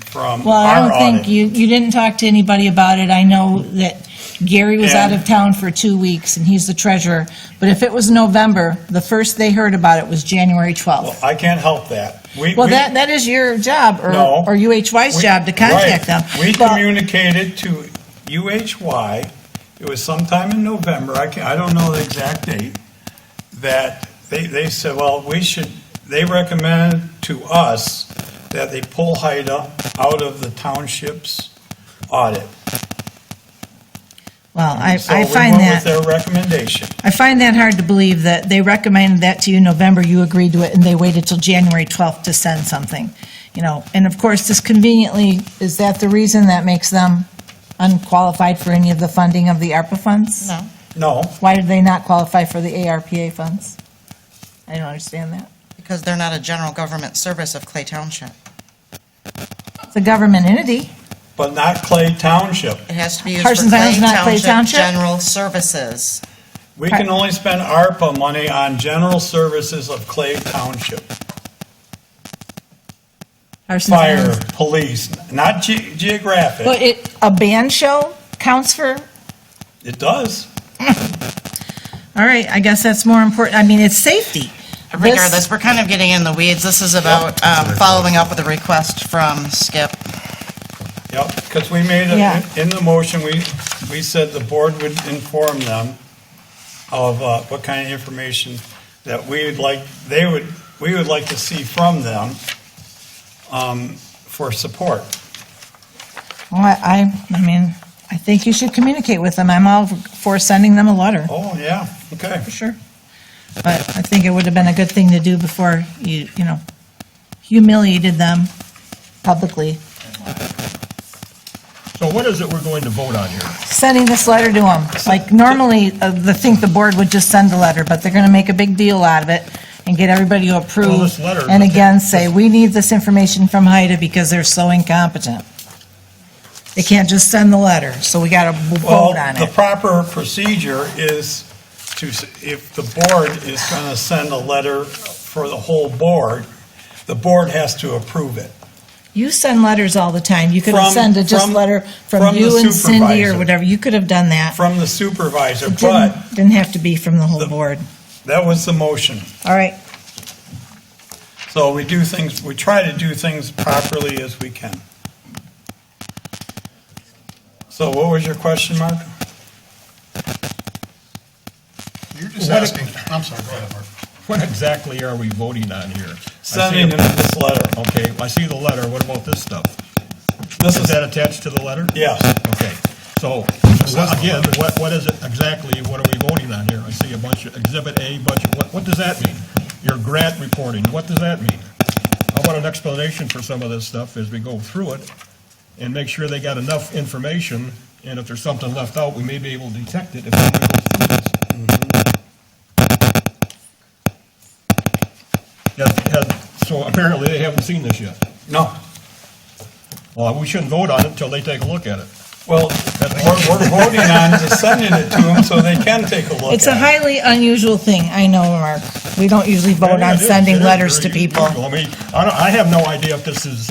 Speaker 1: from
Speaker 3: Well, I
Speaker 1: our
Speaker 3: don't think,
Speaker 1: audit.
Speaker 3: you didn't talk to anybody about it. I know that Gary was out of town for 2 weeks, and he's the treasurer. But if it was November, the first they heard about it was January 12th.
Speaker 1: Well, I can't help that.
Speaker 3: Well, that is your job,
Speaker 1: No.
Speaker 3: or UHY's job to contact them.
Speaker 1: We
Speaker 3: But-
Speaker 1: communicated to UHY, it was sometime in November, I don't know the exact date, that they said, well, they recommended to us that they pull HITA out of the township's audit.
Speaker 3: Well, I
Speaker 1: So we
Speaker 3: find
Speaker 1: went with
Speaker 3: that,
Speaker 1: their recommendation.
Speaker 3: I find that hard to believe that they recommended that to you in November, you agreed to it, and they waited till January 12th to send something. You know, and of course, this conveniently, is that the reason that makes them unqualified for any of the funding of the ARPA funds?
Speaker 2: No.
Speaker 1: No,
Speaker 3: Why did they not qualify for the ARPA funds? I don't understand that.
Speaker 2: Because they're not a general government service of Clay Township.
Speaker 3: It's a government entity.
Speaker 1: but not Clay Township.
Speaker 2: It has to be used
Speaker 3: Parsons
Speaker 2: for Clay
Speaker 3: Island's not Clay
Speaker 2: Township
Speaker 3: Township?
Speaker 2: general services.
Speaker 1: We can only spend ARPA money on general services of Clay Township.
Speaker 3: Parsons
Speaker 1: Fire,
Speaker 3: Island.
Speaker 1: police, not geographic.
Speaker 3: But a band show counts for,
Speaker 1: It does.
Speaker 3: all right, I guess that's more important. I mean, it's safety.
Speaker 2: Regardless, we're kind of getting in the weeds. This is about following up with a request from Skip.
Speaker 1: Yep, because we made
Speaker 3: Yeah.
Speaker 1: it, in the motion, we said the board would inform them of what kind of information that we would like, we would like to see from them for support.
Speaker 3: Well, I mean, I think you should communicate with them. I'm all for sending them a letter,
Speaker 1: Oh, yeah, okay.
Speaker 3: for sure. But I think it would have been a good thing to do before you humiliated them publicly.
Speaker 9: So what is it we're going to vote on here?
Speaker 3: Sending this letter to them. Like, normally, the board would just send a letter, but they're going to make a big deal out of it and get everybody to
Speaker 9: Well,
Speaker 3: approve.
Speaker 9: this letter-
Speaker 3: And again, say, we need this information from HITA because they're so incompetent. They can't just send the letter, so we got to vote on
Speaker 1: The
Speaker 3: it.
Speaker 1: proper procedure is if the board is going to send a letter for the whole board, the board has to approve it.
Speaker 3: You send letters all the time. You could have
Speaker 1: From-
Speaker 3: sent a just
Speaker 1: from-
Speaker 3: letter
Speaker 1: from
Speaker 3: from
Speaker 1: the
Speaker 3: you and Cindy or
Speaker 1: supervisor.
Speaker 3: whatever. You could have done that.
Speaker 1: From the supervisor,
Speaker 3: It
Speaker 1: but
Speaker 3: didn't have to be from the whole board.
Speaker 1: that was the motion.
Speaker 3: All right.
Speaker 1: So we try to do things properly as we can. So what was your question, Mark?
Speaker 11: You're just asking, I'm sorry, go ahead, Mark.
Speaker 9: What exactly are we voting on here? I see
Speaker 1: Sending
Speaker 9: a-
Speaker 1: them this letter.
Speaker 9: Okay, I see the letter, what about this stuff?
Speaker 1: This
Speaker 9: Is
Speaker 1: is,
Speaker 9: that attached to the letter?
Speaker 1: yes.
Speaker 9: Okay, so, again, what is it exactly, what are we voting on here? I see a bunch of, Exhibit A, what does that mean? Your grant reporting, what does that mean? I want an explanation for some of this stuff as we go through it, and make sure they got enough information, and if there's something left out, we may be able to detect it if we go through this. So apparently they haven't seen this yet.
Speaker 1: No.
Speaker 9: Well, we shouldn't vote on it until they take a look at it.
Speaker 1: Well, we're voting on just sending it to them so they can take a look at it.
Speaker 3: It's a highly unusual thing. I know, Mark. We don't usually vote on
Speaker 9: It is-
Speaker 3: sending
Speaker 9: it is
Speaker 3: letters to
Speaker 9: very
Speaker 3: people.
Speaker 9: unusual. I mean, I have no idea if this is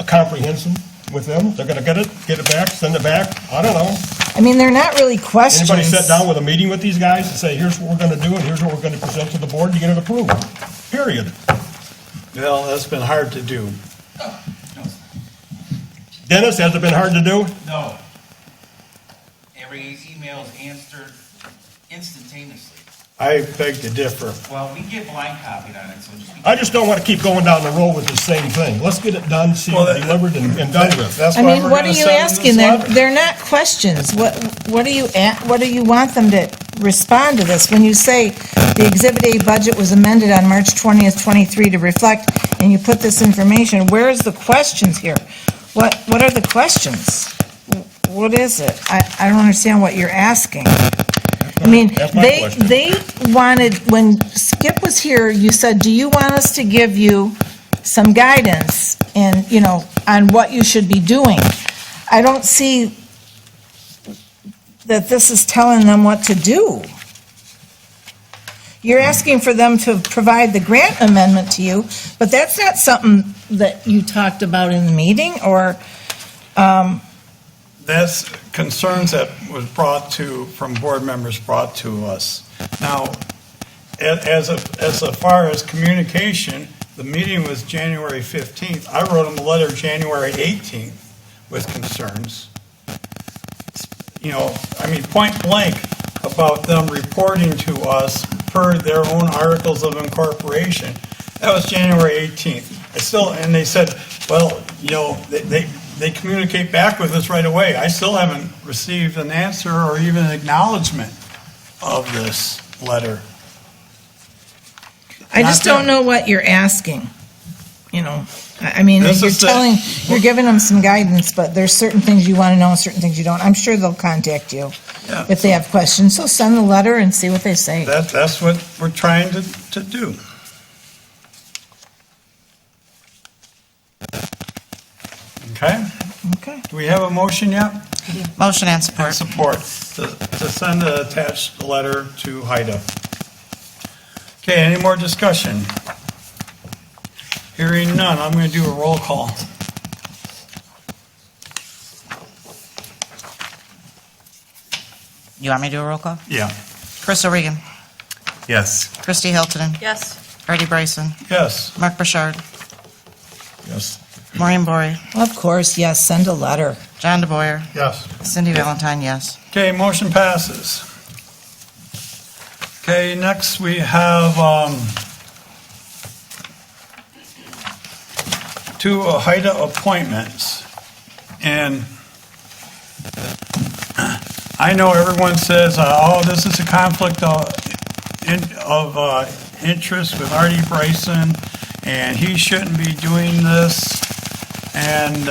Speaker 9: comprehensive with them. They're gonna get it back, send it back. I don't know.
Speaker 3: I mean, they're not really questions.
Speaker 9: Anybody sit down with a meeting with these guys and say, here's what we're gonna do and here's what we're gonna present to the board to get it approved? Period.
Speaker 1: Well, that's been hard to do.
Speaker 9: Dennis, has it been hard to do?
Speaker 8: No. Every email is answered instantaneously.
Speaker 1: I beg to differ.
Speaker 8: Well, we get blind copied on it, so just be.
Speaker 9: I just don't wanna keep going down the road with the same thing. Let's get it done, see
Speaker 1: Well,
Speaker 9: it delivered and done with.
Speaker 1: That's
Speaker 3: I
Speaker 1: why
Speaker 3: mean,
Speaker 1: we're
Speaker 3: what are
Speaker 1: gonna
Speaker 3: you
Speaker 1: send them
Speaker 3: asking?
Speaker 1: this letter.
Speaker 3: They're not questions. What do you want them to respond to this? When you say the Exhibit A budget was amended on March 20th, 23 to reflect, and you put this information, where is the questions here? What are the questions? What is it? I don't understand what you're asking. I mean,
Speaker 9: That's my question.
Speaker 3: they wanted, when Skip was here, you said, do you want us to give you some guidance and, on what you should be doing? I don't see that this is telling them what to do. You're asking for them to provide the grant amendment to you, but that's not something that you talked about in the meeting, or,
Speaker 1: That's concerns that was from board members brought to us. Now, as far as communication, the meeting was January 15th. I wrote them a letter January 18th with concerns. Point blank about them reporting to us per their own articles of incorporation. That was January 18th. And they said, well, they communicate back with us right away. I still haven't received an answer or even an acknowledgement of this letter.
Speaker 3: I just
Speaker 1: Not
Speaker 3: don't know what you're asking, I mean,
Speaker 1: This is
Speaker 3: you're giving them some guidance, but there's certain things you want to know and certain things you don't. I'm sure they'll contact you
Speaker 1: Yeah.
Speaker 3: if they have questions, so send the letter and see what they say.
Speaker 1: That's what we're trying to do. Okay?
Speaker 3: Okay.
Speaker 1: Do we have a motion yet?
Speaker 2: Motion and
Speaker 1: And
Speaker 2: support.
Speaker 1: support to send an attached letter to HITA. Okay, any more discussion? Hearing none, I'm going to do a roll call.
Speaker 2: You want me to do a roll call?
Speaker 1: Yeah.
Speaker 2: Chris O'Regan,
Speaker 4: Yes.
Speaker 2: Christy Hiltonen,
Speaker 5: Yes.
Speaker 2: Artie Bryson,
Speaker 1: Yes.
Speaker 2: Mark Burchard,
Speaker 9: Yes.
Speaker 2: Maureen Bory,
Speaker 3: Of course, yes, send a letter.
Speaker 2: John DeBoyer,
Speaker 11: Yes.
Speaker 2: Cindy Valentine, yes.
Speaker 1: Okay, motion passes. Okay, next we have two HITA appointments. And I know everyone says, this is a conflict of interest with Artie Bryson, and he shouldn't be doing this, and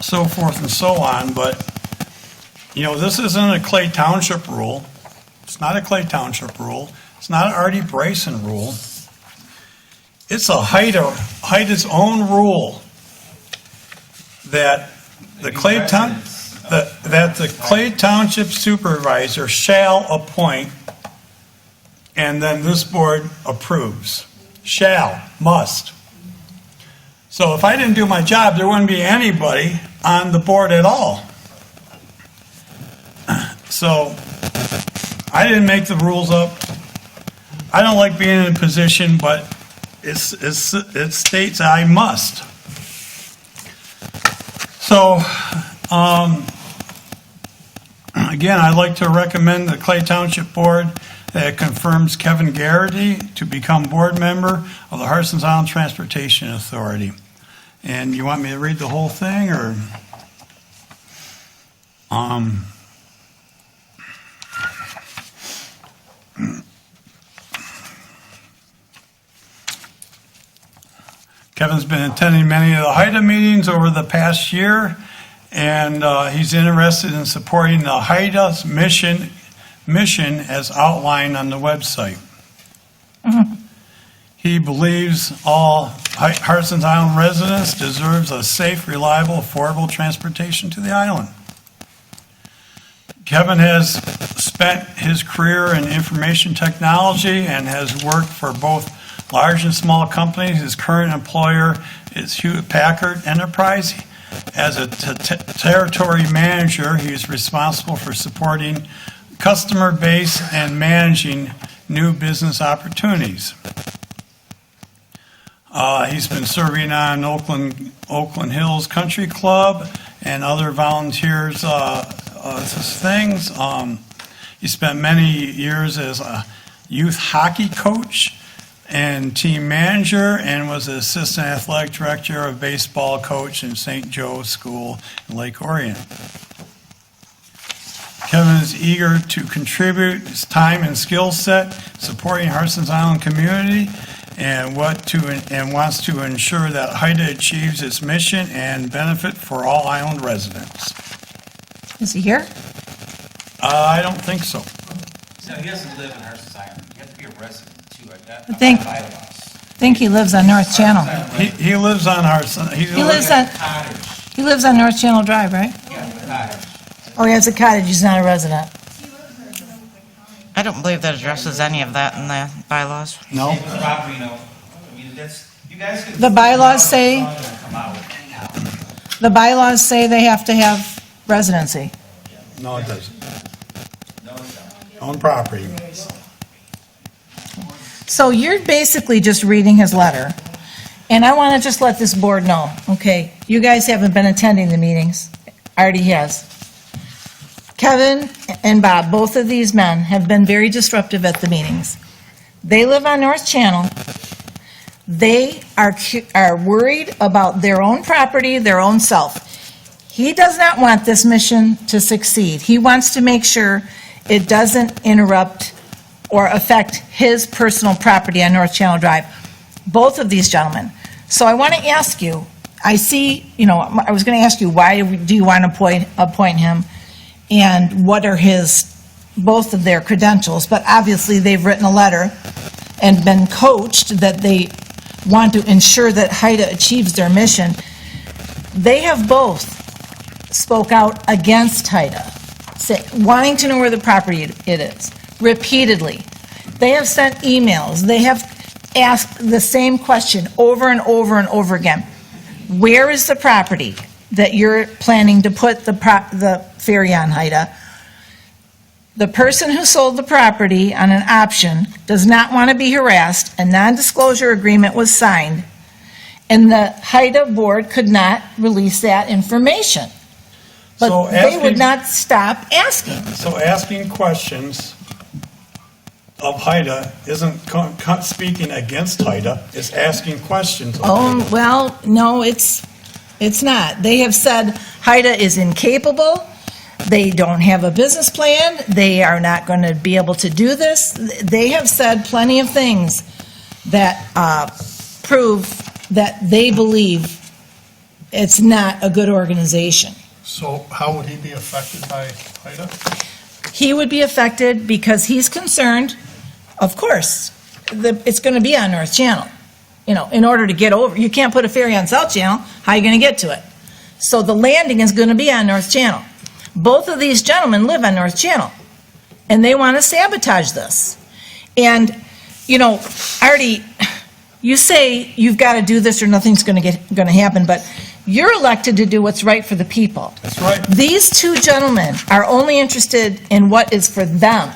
Speaker 1: so forth and so on, but, this isn't a Clay Township rule. It's not a Clay Township rule. It's not an Artie Bryson rule. It's a HITA's own rule that the Clay Township supervisor shall appoint, and then this board approves. Shall, must. So if I didn't do my job, there wouldn't be anybody on the board at all. So I didn't make the rules up. I don't like being in a position, but it states I must. So, again, I'd like to recommend the Clay Township Board that confirms Kevin Garrity to become board member of the Harson's Island Transportation Authority. And you want me to read the whole thing, or? Kevin's been attending many of the HITA meetings over the past year, and he's interested in supporting the HITA's mission as outlined on the website.
Speaker 3: Mhm.
Speaker 1: He believes all Harson's Island residents deserves a safe, reliable, affordable transportation to the island. Kevin has spent his career in information technology and has worked for both large and small companies. His current employer is Hewlett-Packard Enterprise. As a territory manager, he is responsible for supporting customer base and managing new business opportunities. He's been serving on Oakland Hills Country Club and other volunteers things. He spent many years as a youth hockey coach and team manager, and was the assistant athletic director of baseball coach in St. Joe's School in Lake Orion. Kevin is eager to contribute his time and skill set supporting Harson's Island community and wants to ensure that HITA achieves its mission and benefit for all island residents.
Speaker 3: Is he here?
Speaker 1: I don't think so.
Speaker 8: No, he doesn't live in Harson's Island. You have to be a resident too.
Speaker 3: I think he lives on North Channel.
Speaker 1: He lives on Harson.
Speaker 3: He lives on North Channel Drive, right? Oh, he has a cottage, he's not a resident.
Speaker 2: I don't believe that addresses any of that in the bylaws.
Speaker 1: No?
Speaker 8: Property, no. I mean, that's, you guys can.
Speaker 3: The bylaws say, they have to have residency.
Speaker 1: No, it doesn't. Own property.
Speaker 3: So you're basically just reading his letter, and I want to just let this board know, okay, you guys haven't been attending the meetings. Artie has. Kevin and Bob, both of these men, have been very disruptive at the meetings. They live on North Channel. They are worried about their own property, their own self. He does not want this mission to succeed. He wants to make sure it doesn't interrupt or affect his personal property on North Channel Drive. Both of these gentlemen. So I want to ask you, I see, I was going to ask you, why do you want to appoint him? And what are both of their credentials? But obviously, they've written a letter and been coached that they want to ensure that HITA achieves their mission. They have both spoke out against HITA, wanting to know where the property it is, repeatedly. They have sent emails. They have asked the same question over and over and over again. Where is the property that you're planning to put the ferry on, HITA? The person who sold the property on an option does not want to be harassed. A non-disclosure agreement was signed, and the HITA board could not release that information. But
Speaker 1: So
Speaker 3: they would
Speaker 1: asking-
Speaker 3: not stop asking.
Speaker 1: So asking questions of HITA isn't speaking against HITA, it's asking questions of HITA.
Speaker 3: Oh, well, no, it's not. They have said HITA is incapable. They don't have a business plan. They are not going to be able to do this. They have said plenty of things that prove that they believe it's not a good organization.
Speaker 11: So how would he be affected by HITA?
Speaker 3: He would be affected because he's concerned, of course, it's going to be on North Channel. In order to get over, you can't put a ferry on South Channel. How are you going to get to it? So the landing is going to be on North Channel. Both of these gentlemen live on North Channel, and they want to sabotage this. And, Artie, you say you've got to do this or nothing's going to happen, but you're elected to do what's right for the people.
Speaker 1: That's right.
Speaker 3: These two gentlemen are only interested in what is for them.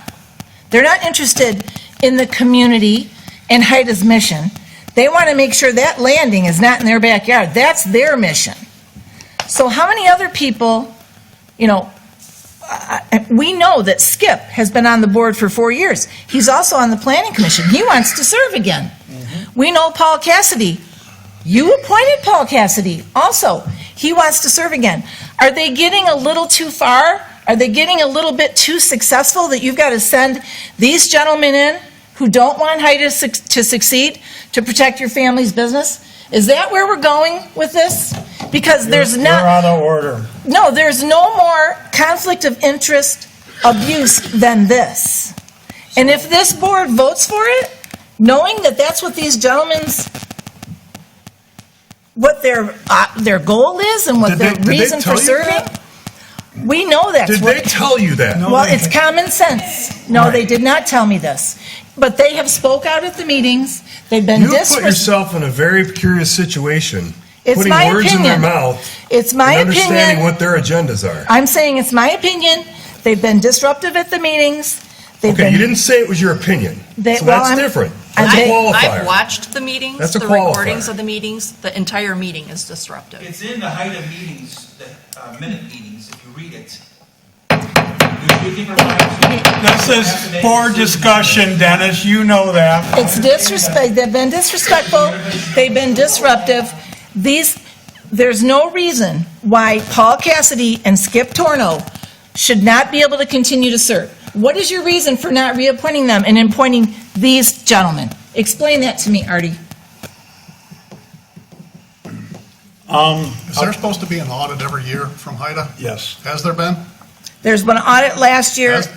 Speaker 3: They're not interested in the community and HITA's mission. They want to make sure that landing is not in their backyard. That's their mission. So how many other people, you know, we know that Skip has been on the board for 4 years. He's also on the planning commission. He wants to serve again. We know Paul Cassidy. You appointed Paul Cassidy also. He wants to serve again. Are they getting a little too far? Are they getting a little bit too successful that you've got to send these gentlemen in who don't want HITA to succeed to protect your family's business? Is that where we're going with this? Because there's
Speaker 1: You're
Speaker 3: not...
Speaker 1: out of order.
Speaker 3: No, there's no more conflict of interest abuse than this. And if this board votes for it, knowing that that's what these gentlemen's, what their goal is and what their
Speaker 4: Did they
Speaker 3: reason for
Speaker 4: tell you
Speaker 3: serving,
Speaker 4: that?
Speaker 3: we know that's
Speaker 4: Did
Speaker 3: what...
Speaker 4: they tell you that?
Speaker 3: Well, it's common sense. No, they did not tell me this. But they have spoke out at the meetings. They've been
Speaker 4: You put yourself in a very curious situation,
Speaker 3: It's
Speaker 4: putting
Speaker 3: my
Speaker 4: words in their
Speaker 3: opinion.
Speaker 4: mouth
Speaker 3: It's my
Speaker 4: and understanding
Speaker 3: opinion.
Speaker 4: what their agendas are.
Speaker 3: I'm saying it's my opinion. They've been disruptive at the meetings. They've
Speaker 4: Okay,
Speaker 3: been...
Speaker 4: you didn't say it was your opinion.
Speaker 3: They-
Speaker 4: So
Speaker 3: well,
Speaker 4: that's
Speaker 3: I'm-
Speaker 4: different.
Speaker 3: I'm-
Speaker 4: That's a
Speaker 3: They-
Speaker 4: qualifier.
Speaker 5: I've watched the meetings,
Speaker 4: That's a
Speaker 5: the
Speaker 4: qualifier.
Speaker 5: recordings of the meetings. The entire meeting is disruptive.
Speaker 8: It's in the HITA meetings, the minute meetings, if you read it.
Speaker 1: This is board discussion, Dennis, you know that.
Speaker 3: It's disrespect, they've been disrespectful, they've been disruptive. There's no reason why Paul Cassidy and Skip Torno should not be able to continue to serve. What is your reason for not reappointing them and appointing these gentlemen? Explain that to me, Artie.
Speaker 11: Is there supposed to be an audit every year from HITA?
Speaker 1: Yes.
Speaker 11: Has there been?
Speaker 3: There's been an audit last year.
Speaker 11: Has-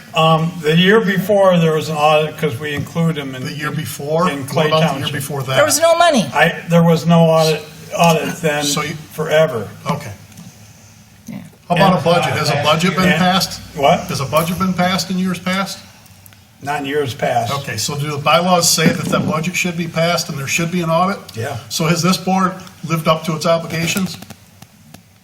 Speaker 1: The year before, there was an audit because we include them in.
Speaker 11: The year before?
Speaker 1: In Clay
Speaker 11: What about the
Speaker 1: Township.
Speaker 11: year before that?
Speaker 3: There was no money.
Speaker 1: There was no audit then
Speaker 11: So you-
Speaker 1: forever.
Speaker 11: Okay. How about a budget? Has a budget been
Speaker 1: And-
Speaker 11: passed?
Speaker 1: What?
Speaker 11: Has a budget been passed in years past?
Speaker 1: Not in years past.
Speaker 11: Okay, so do the bylaws say that that budget should be passed and there should be an audit?
Speaker 1: Yeah.
Speaker 11: So has this board lived up to its obligations?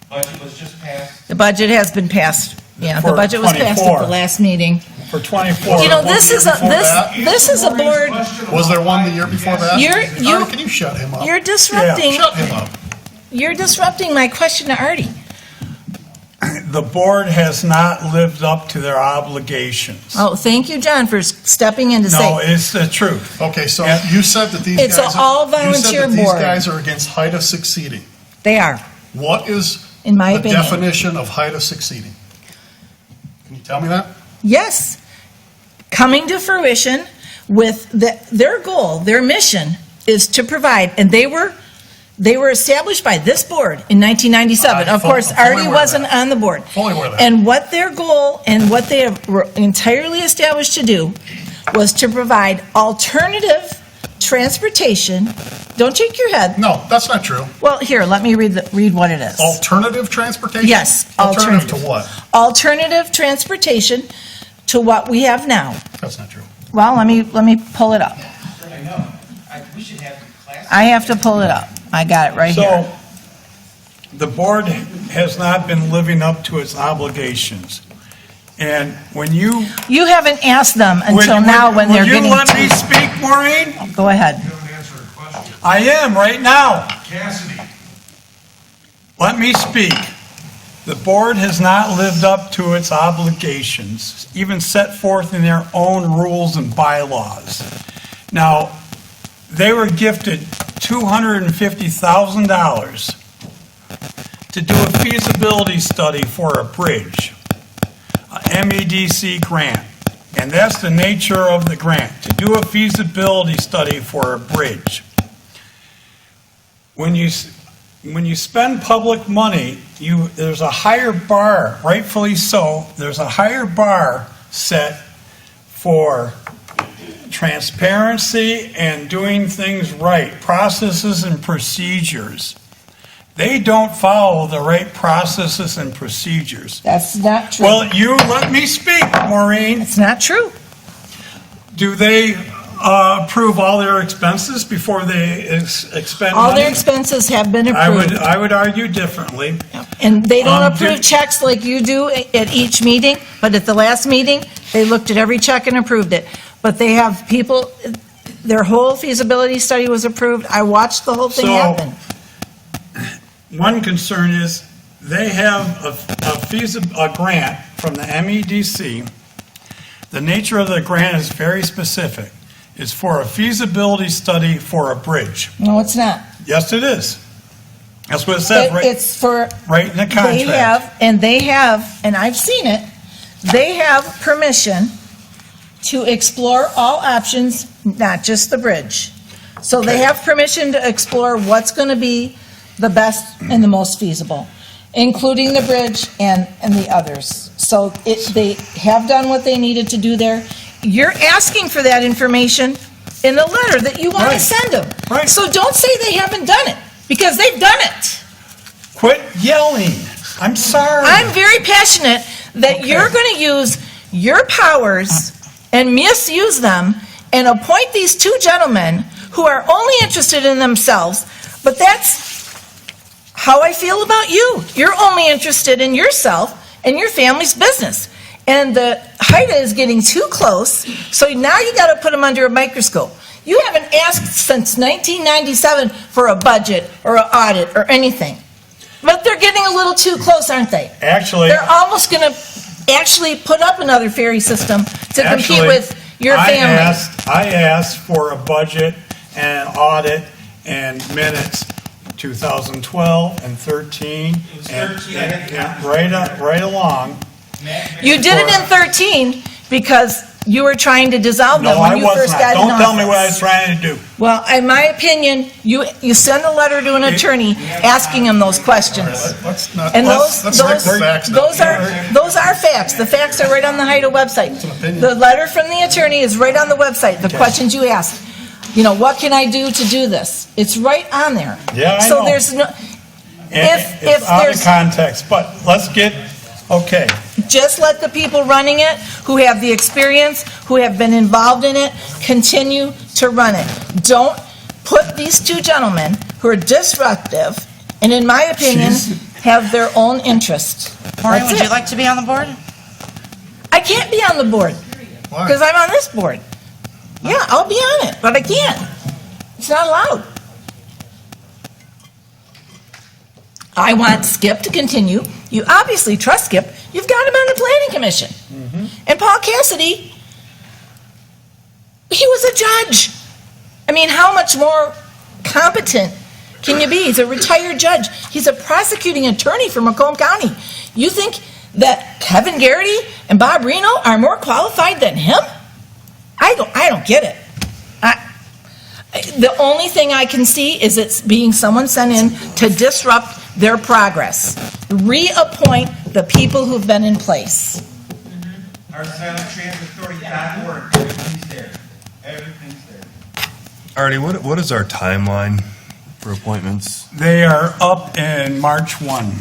Speaker 8: Budget was just passed.
Speaker 3: The budget has been passed. Yeah, the
Speaker 1: For
Speaker 3: budget was passed at
Speaker 1: 24.
Speaker 3: the last meeting.
Speaker 1: For 24.
Speaker 3: You know, this is a,
Speaker 11: before that?
Speaker 3: this is a board,
Speaker 11: Was there one the year before that?
Speaker 3: You're- you-
Speaker 11: Artie, can you shut him up?
Speaker 3: you're disrupting,
Speaker 11: Shut him up.
Speaker 3: you're disrupting my question to Artie.
Speaker 1: The board has not lived up to their obligations.
Speaker 3: Oh, thank you, John, for stepping in to
Speaker 1: No,
Speaker 3: say,
Speaker 1: it's the truth.
Speaker 11: Okay, so
Speaker 1: Yeah.
Speaker 11: you said that these guys...
Speaker 3: It's an all-volunteer
Speaker 11: You said that these
Speaker 3: board.
Speaker 11: guys are against HITA succeeding.
Speaker 3: they are,
Speaker 11: What is
Speaker 3: in my
Speaker 11: the
Speaker 3: opinion.
Speaker 11: definition of HITA succeeding? Can you tell me that?
Speaker 3: Yes, coming to fruition with their goal, their mission is to provide, and they were established by this board in 1997. Of course,
Speaker 11: I'm fully
Speaker 3: Artie
Speaker 11: aware of
Speaker 3: wasn't
Speaker 11: that.
Speaker 3: on the board.
Speaker 11: Fully aware of that.
Speaker 3: And what their goal and what they were entirely established to do was to provide alternative transportation. Don't shake your head.
Speaker 11: No, that's not true.
Speaker 3: Well, here, let me read what it is.
Speaker 11: Alternative transportation?
Speaker 3: Yes,
Speaker 11: Alternative to what?
Speaker 3: Alternative transportation to what we have now.
Speaker 11: That's not true.
Speaker 3: Well, let me pull it up.
Speaker 8: I know. We should have class.
Speaker 3: I have to pull it up. I got it right here.
Speaker 1: So, the board has not been living up to its obligations. And when you...
Speaker 3: You haven't asked them until
Speaker 1: Would-
Speaker 3: now when they're
Speaker 1: Would
Speaker 3: getting...
Speaker 1: you let me speak, Maureen?
Speaker 3: Go ahead.
Speaker 1: I am, right now.
Speaker 13: Cassidy.
Speaker 1: Let me speak. The board has not lived up to its obligations, even set forth in their own rules and bylaws. Now, they were gifted $250,000 to do a feasibility study for a bridge, a MEDC grant. And that's the nature of the grant, to do a feasibility study for a bridge. When you spend public money, there's a higher bar, rightfully so, there's a higher bar set for transparency and doing things right, processes and procedures. They don't follow the right processes and procedures.
Speaker 3: That's not true.
Speaker 1: Well, you let me speak, Maureen.
Speaker 3: It's not true.
Speaker 1: Do they approve all their expenses before they expend
Speaker 3: All
Speaker 1: money?
Speaker 3: their expenses have been
Speaker 1: I
Speaker 3: approved.
Speaker 1: would argue differently.
Speaker 3: And they don't approve
Speaker 1: did-
Speaker 3: checks like you do at each meeting, but at the last meeting, they looked at every check and approved it. But they have people, their whole feasibility study was approved. I watched the whole thing
Speaker 1: So-
Speaker 3: happen.
Speaker 1: One concern is they have a grant from the MEDC. The nature of the grant is very specific. It's for a feasibility study for a bridge.
Speaker 3: No, it's not.
Speaker 1: Yes, it is. That's what it says
Speaker 3: It's for,
Speaker 1: right in the contract.
Speaker 3: they have, and I've seen it, they have permission to explore all options, not just the bridge. So they
Speaker 1: Okay.
Speaker 3: have permission to explore what's going to be the best and the most feasible, including the bridge and the others. So they have done what they needed to do there. You're asking for that information in a letter that you want to
Speaker 1: Right.
Speaker 3: send them.
Speaker 1: Right.
Speaker 3: So don't say they haven't done it, because they've done it.
Speaker 1: Quit yelling. I'm sorry.
Speaker 3: I'm very passionate that
Speaker 1: Okay.
Speaker 3: you're going to use your powers and misuse them and appoint these two gentlemen who are only interested in themselves, but that's how I feel about you. You're only interested in yourself and your family's business. And the HITA is getting too close, so now you got to put them under a microscope. You haven't asked since 1997 for a budget or an audit or anything. But they're getting a little too close, aren't they?
Speaker 1: Actually,
Speaker 3: They're almost going to actually put up another ferry system to compete
Speaker 1: Actually,
Speaker 3: with your
Speaker 1: I
Speaker 3: family.
Speaker 1: I asked for a budget and audit and minutes, 2012 and 13. And right along.
Speaker 3: You did it in 13 because you were trying to dissolve them
Speaker 1: No,
Speaker 3: when
Speaker 1: I
Speaker 3: you
Speaker 1: was
Speaker 3: first
Speaker 1: not.
Speaker 3: got in
Speaker 1: Don't tell me what I was
Speaker 3: office.
Speaker 1: trying to do.
Speaker 3: Well, in my opinion, you send a letter to an attorney asking him those questions.
Speaker 11: Let's not,
Speaker 3: And
Speaker 11: let's
Speaker 3: those
Speaker 11: stick to facts now.
Speaker 3: those are facts. The facts are right on the HITA website.
Speaker 11: opinion.
Speaker 3: The letter from the attorney is right on the website, the questions you asked. You know, what can I do to do this? It's right on there.
Speaker 1: Yeah, I
Speaker 3: So
Speaker 1: know.
Speaker 3: there's no, if
Speaker 1: It's out of
Speaker 3: there's,
Speaker 1: context, but let's get, okay.
Speaker 3: just let the people running it, who have the experience, who have been involved in it, continue to run it. Don't put these two gentlemen who are disruptive, and in my opinion, have their own interest.
Speaker 2: Maureen,
Speaker 3: That's
Speaker 2: would you
Speaker 3: it.
Speaker 2: like to be on the board?
Speaker 3: I can't be on the board,
Speaker 11: Why?
Speaker 3: because I'm on this board. Yeah, I'll be on it, but I can't. It's not allowed. I want Skip to continue. You obviously trust Skip. You've got him on the planning commission. And Paul Cassidy, he was a judge. I mean, how much more competent can you be? He's a retired judge. He's a prosecuting attorney for Macomb County. You think that Kevin Garrity and Bob Reno are more qualified than him? I don't get it. The only thing I can see is it's being someone sent in to disrupt their progress. Reappoint the people who've been in place.
Speaker 8: Our silent transit authority.org, everything's there. Everything's there.
Speaker 4: Artie, what is our timeline for appointments?
Speaker 1: They are up in March 1.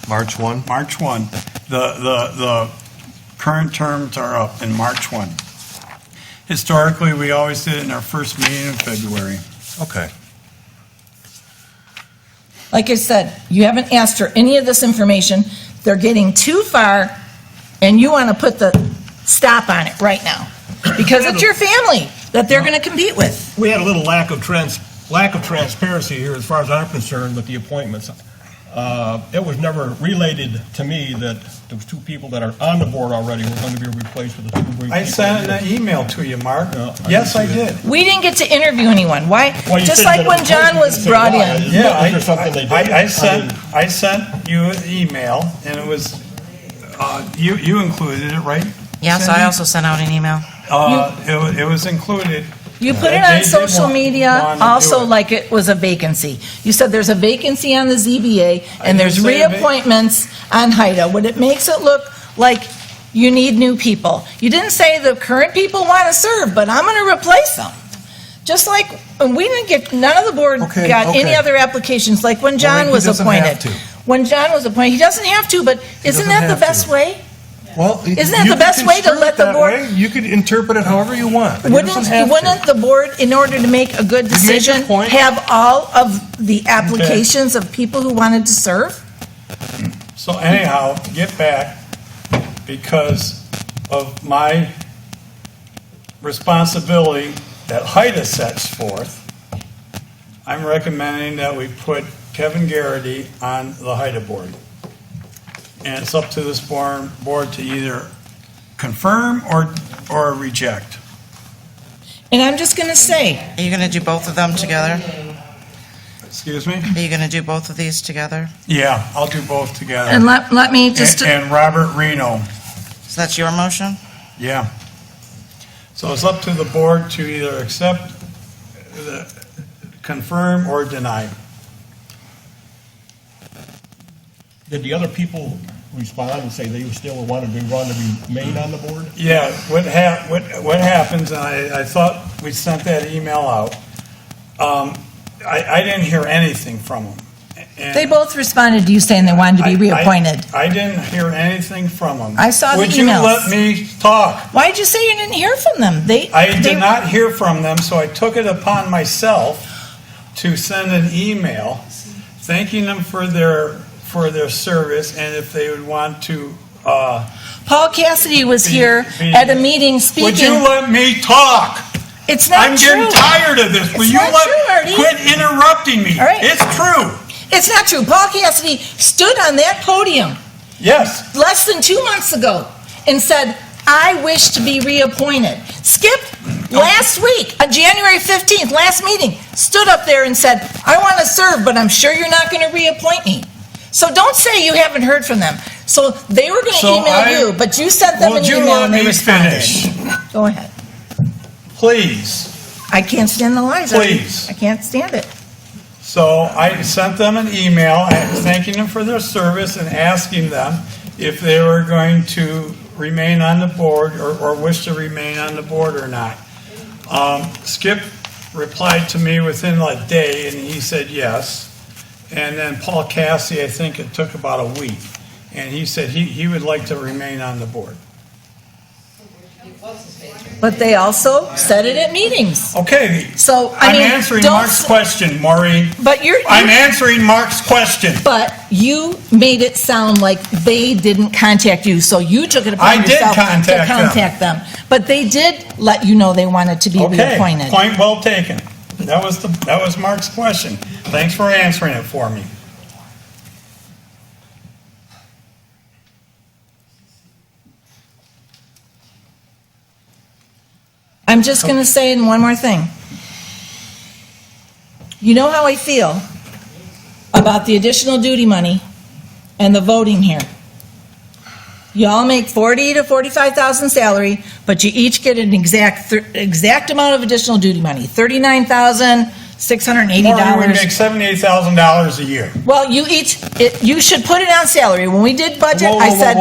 Speaker 4: March 1?
Speaker 1: March 1. The current terms are up in March 1. Historically, we always did it in our first meeting in February.
Speaker 4: Okay.
Speaker 3: Like I said, you haven't asked for any of this information. They're getting too far, and you want to put the stop on it right now. Because it's your family that they're going to compete with.
Speaker 9: We had a little lack of transparency here as far as I'm concerned with the appointments. It was never related to me that those two people that are on the board already were going to be replaced with the two great people.
Speaker 1: I sent an email to you, Mark.
Speaker 9: No, I
Speaker 1: Yes, I
Speaker 9: didn't see
Speaker 1: did.
Speaker 3: We didn't get to interview anyone. Why?
Speaker 9: Well, you
Speaker 3: Just
Speaker 9: said
Speaker 3: like
Speaker 9: that it
Speaker 3: when
Speaker 9: was
Speaker 3: John
Speaker 9: posted,
Speaker 3: was
Speaker 9: you said
Speaker 3: brought
Speaker 9: why.
Speaker 3: in.
Speaker 9: Is
Speaker 1: Yeah,
Speaker 9: there something they did?
Speaker 1: I sent you an email, and it was, you included it, right?
Speaker 2: Yes,
Speaker 1: Cindy?
Speaker 2: I also sent out an email.
Speaker 1: It was included.
Speaker 3: You put it
Speaker 1: They
Speaker 3: on
Speaker 1: did
Speaker 3: social
Speaker 1: want
Speaker 3: media
Speaker 1: to do
Speaker 3: also
Speaker 1: it.
Speaker 3: like it was a vacancy. You said there's a vacancy on the ZBA, and there's
Speaker 1: didn't say a
Speaker 3: reappointments on HITA. What it makes it look like you need new people. You didn't say the current people want to serve, but I'm going to replace them. Just like, and we didn't get, none of the board
Speaker 4: Okay,
Speaker 3: got any
Speaker 4: okay.
Speaker 3: other applications, like when John
Speaker 4: he
Speaker 3: was
Speaker 4: doesn't
Speaker 3: appointed.
Speaker 4: have to.
Speaker 3: When John was appointed, he doesn't have to, but isn't
Speaker 4: doesn't
Speaker 3: that the
Speaker 4: have
Speaker 3: best
Speaker 4: to.
Speaker 3: way?
Speaker 4: Well,
Speaker 3: Isn't that
Speaker 4: you
Speaker 3: the
Speaker 4: can
Speaker 3: best way to
Speaker 4: construe
Speaker 3: let
Speaker 4: it
Speaker 3: the
Speaker 4: that
Speaker 3: board-
Speaker 4: way. You could interpret it however you want. but it doesn't have to.
Speaker 3: Wouldn't the board, in order to make a good
Speaker 4: made your
Speaker 3: decision,
Speaker 4: point.
Speaker 3: have all of the applications of people who wanted to serve?
Speaker 1: So anyhow, to get back, because of my responsibility that HITA sets forth, I'm recommending that we put Kevin Garrity on the HITA board. And it's up to this board to either confirm or reject.
Speaker 3: And I'm just going to say,
Speaker 2: Are you going to do both of them together?
Speaker 1: Excuse me?
Speaker 2: Are you going to do both of these together?
Speaker 1: Yeah, I'll do both together.
Speaker 3: and let me just,
Speaker 1: And Robert Reno,
Speaker 2: So that's your motion?
Speaker 1: yeah. So it's up to the board to either accept, confirm, or deny.
Speaker 9: Did the other people respond and say they still wanted to remain on the board?
Speaker 1: Yeah, what happens, and I thought we sent that email out. I didn't hear anything from them. And
Speaker 3: they both responded to you saying they wanted to be reappointed.
Speaker 1: I didn't hear anything from them.
Speaker 3: I saw the
Speaker 1: Would you
Speaker 3: emails.
Speaker 1: let me talk?
Speaker 3: Why did you say you didn't hear from them?
Speaker 1: I did not hear from them, so I took it upon myself to send an email thanking them for their service, and if they would want to,
Speaker 3: Paul Cassidy was here
Speaker 1: be-
Speaker 3: at a meeting speaking.
Speaker 1: would you let me talk?
Speaker 3: It's not
Speaker 1: I'm
Speaker 3: true.
Speaker 1: getting tired of this. Will
Speaker 3: It's
Speaker 1: you
Speaker 3: not true, Artie.
Speaker 1: quit interrupting me?
Speaker 3: All right.
Speaker 1: It's true.
Speaker 3: It's not true. Paul Cassidy stood on that podium
Speaker 1: Yes.
Speaker 3: less than 2 months ago and said, I wish to be reappointed. Skip last week, on January 15th, last meeting, stood up there and said, I want to serve, but I'm sure you're not going to reappoint me. So don't say you haven't heard from them. So they were going to
Speaker 1: So
Speaker 3: email you, but you sent them an
Speaker 1: Would you
Speaker 3: email
Speaker 1: let
Speaker 3: and they
Speaker 1: me
Speaker 3: responded.
Speaker 1: finish?
Speaker 3: Go ahead.
Speaker 1: Please.
Speaker 3: I can't stand the lies. Artie.
Speaker 1: Please.
Speaker 3: I can't stand it.
Speaker 1: So I sent them an email thanking them for their service and asking them if they were going to remain on the board or wish to remain on the board or not. Skip replied to me within a day, and he said yes. And then Paul Cassie, I think it took about a week, and he said he would like to remain on the board.
Speaker 3: But they also said it at meetings.
Speaker 1: Okay.
Speaker 3: So,
Speaker 1: I'm answering
Speaker 3: don't
Speaker 1: Mark's
Speaker 3: s-
Speaker 1: question, Maureen.
Speaker 3: But
Speaker 1: I'm answering Mark's question.
Speaker 3: But you made it sound like they didn't contact you, so you took it upon
Speaker 1: I did
Speaker 3: yourself to
Speaker 1: contact them.
Speaker 3: contact them. But they did let you know they wanted to be
Speaker 1: Okay,
Speaker 3: reappointed.
Speaker 1: point well taken. That was Mark's question. Thanks for answering it for me.
Speaker 3: I'm just going to say one more thing. You know how I feel about the additional duty money and the voting here. You all make $40,000 to $45,000 salary, but you each get an exact amount of additional duty money, $39,680.
Speaker 1: Maureen, we make $78,000 a year.
Speaker 3: Well, you should put it on salary. When we did budget, I said.